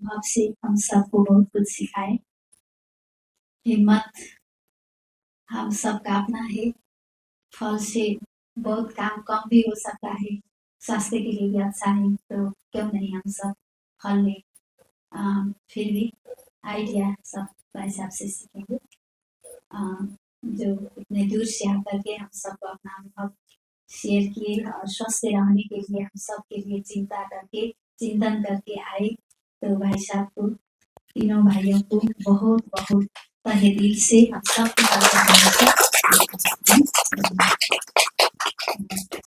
आपसे हम सबको बहुत कुछ सिखाए। हिम्मत हम सबका अपना है, फल से बहुत काम कम भी हो सकता है, स्वास्थ्य के लिए भी अच्छा है, तो क्यों नहीं हम सब फल लें। फिर भी आइडिया सब हिसाब से सीखेंगे। जो इतने दूर से आकर के हम सबको अपना अनुभव शेयर किए और स्वस्थ रहने के लिए हम सब के लिए चिंतन करके आए। तो भाई साहब को, तीनों भाइयों को बहुत बहुत तहे दिल से हम सब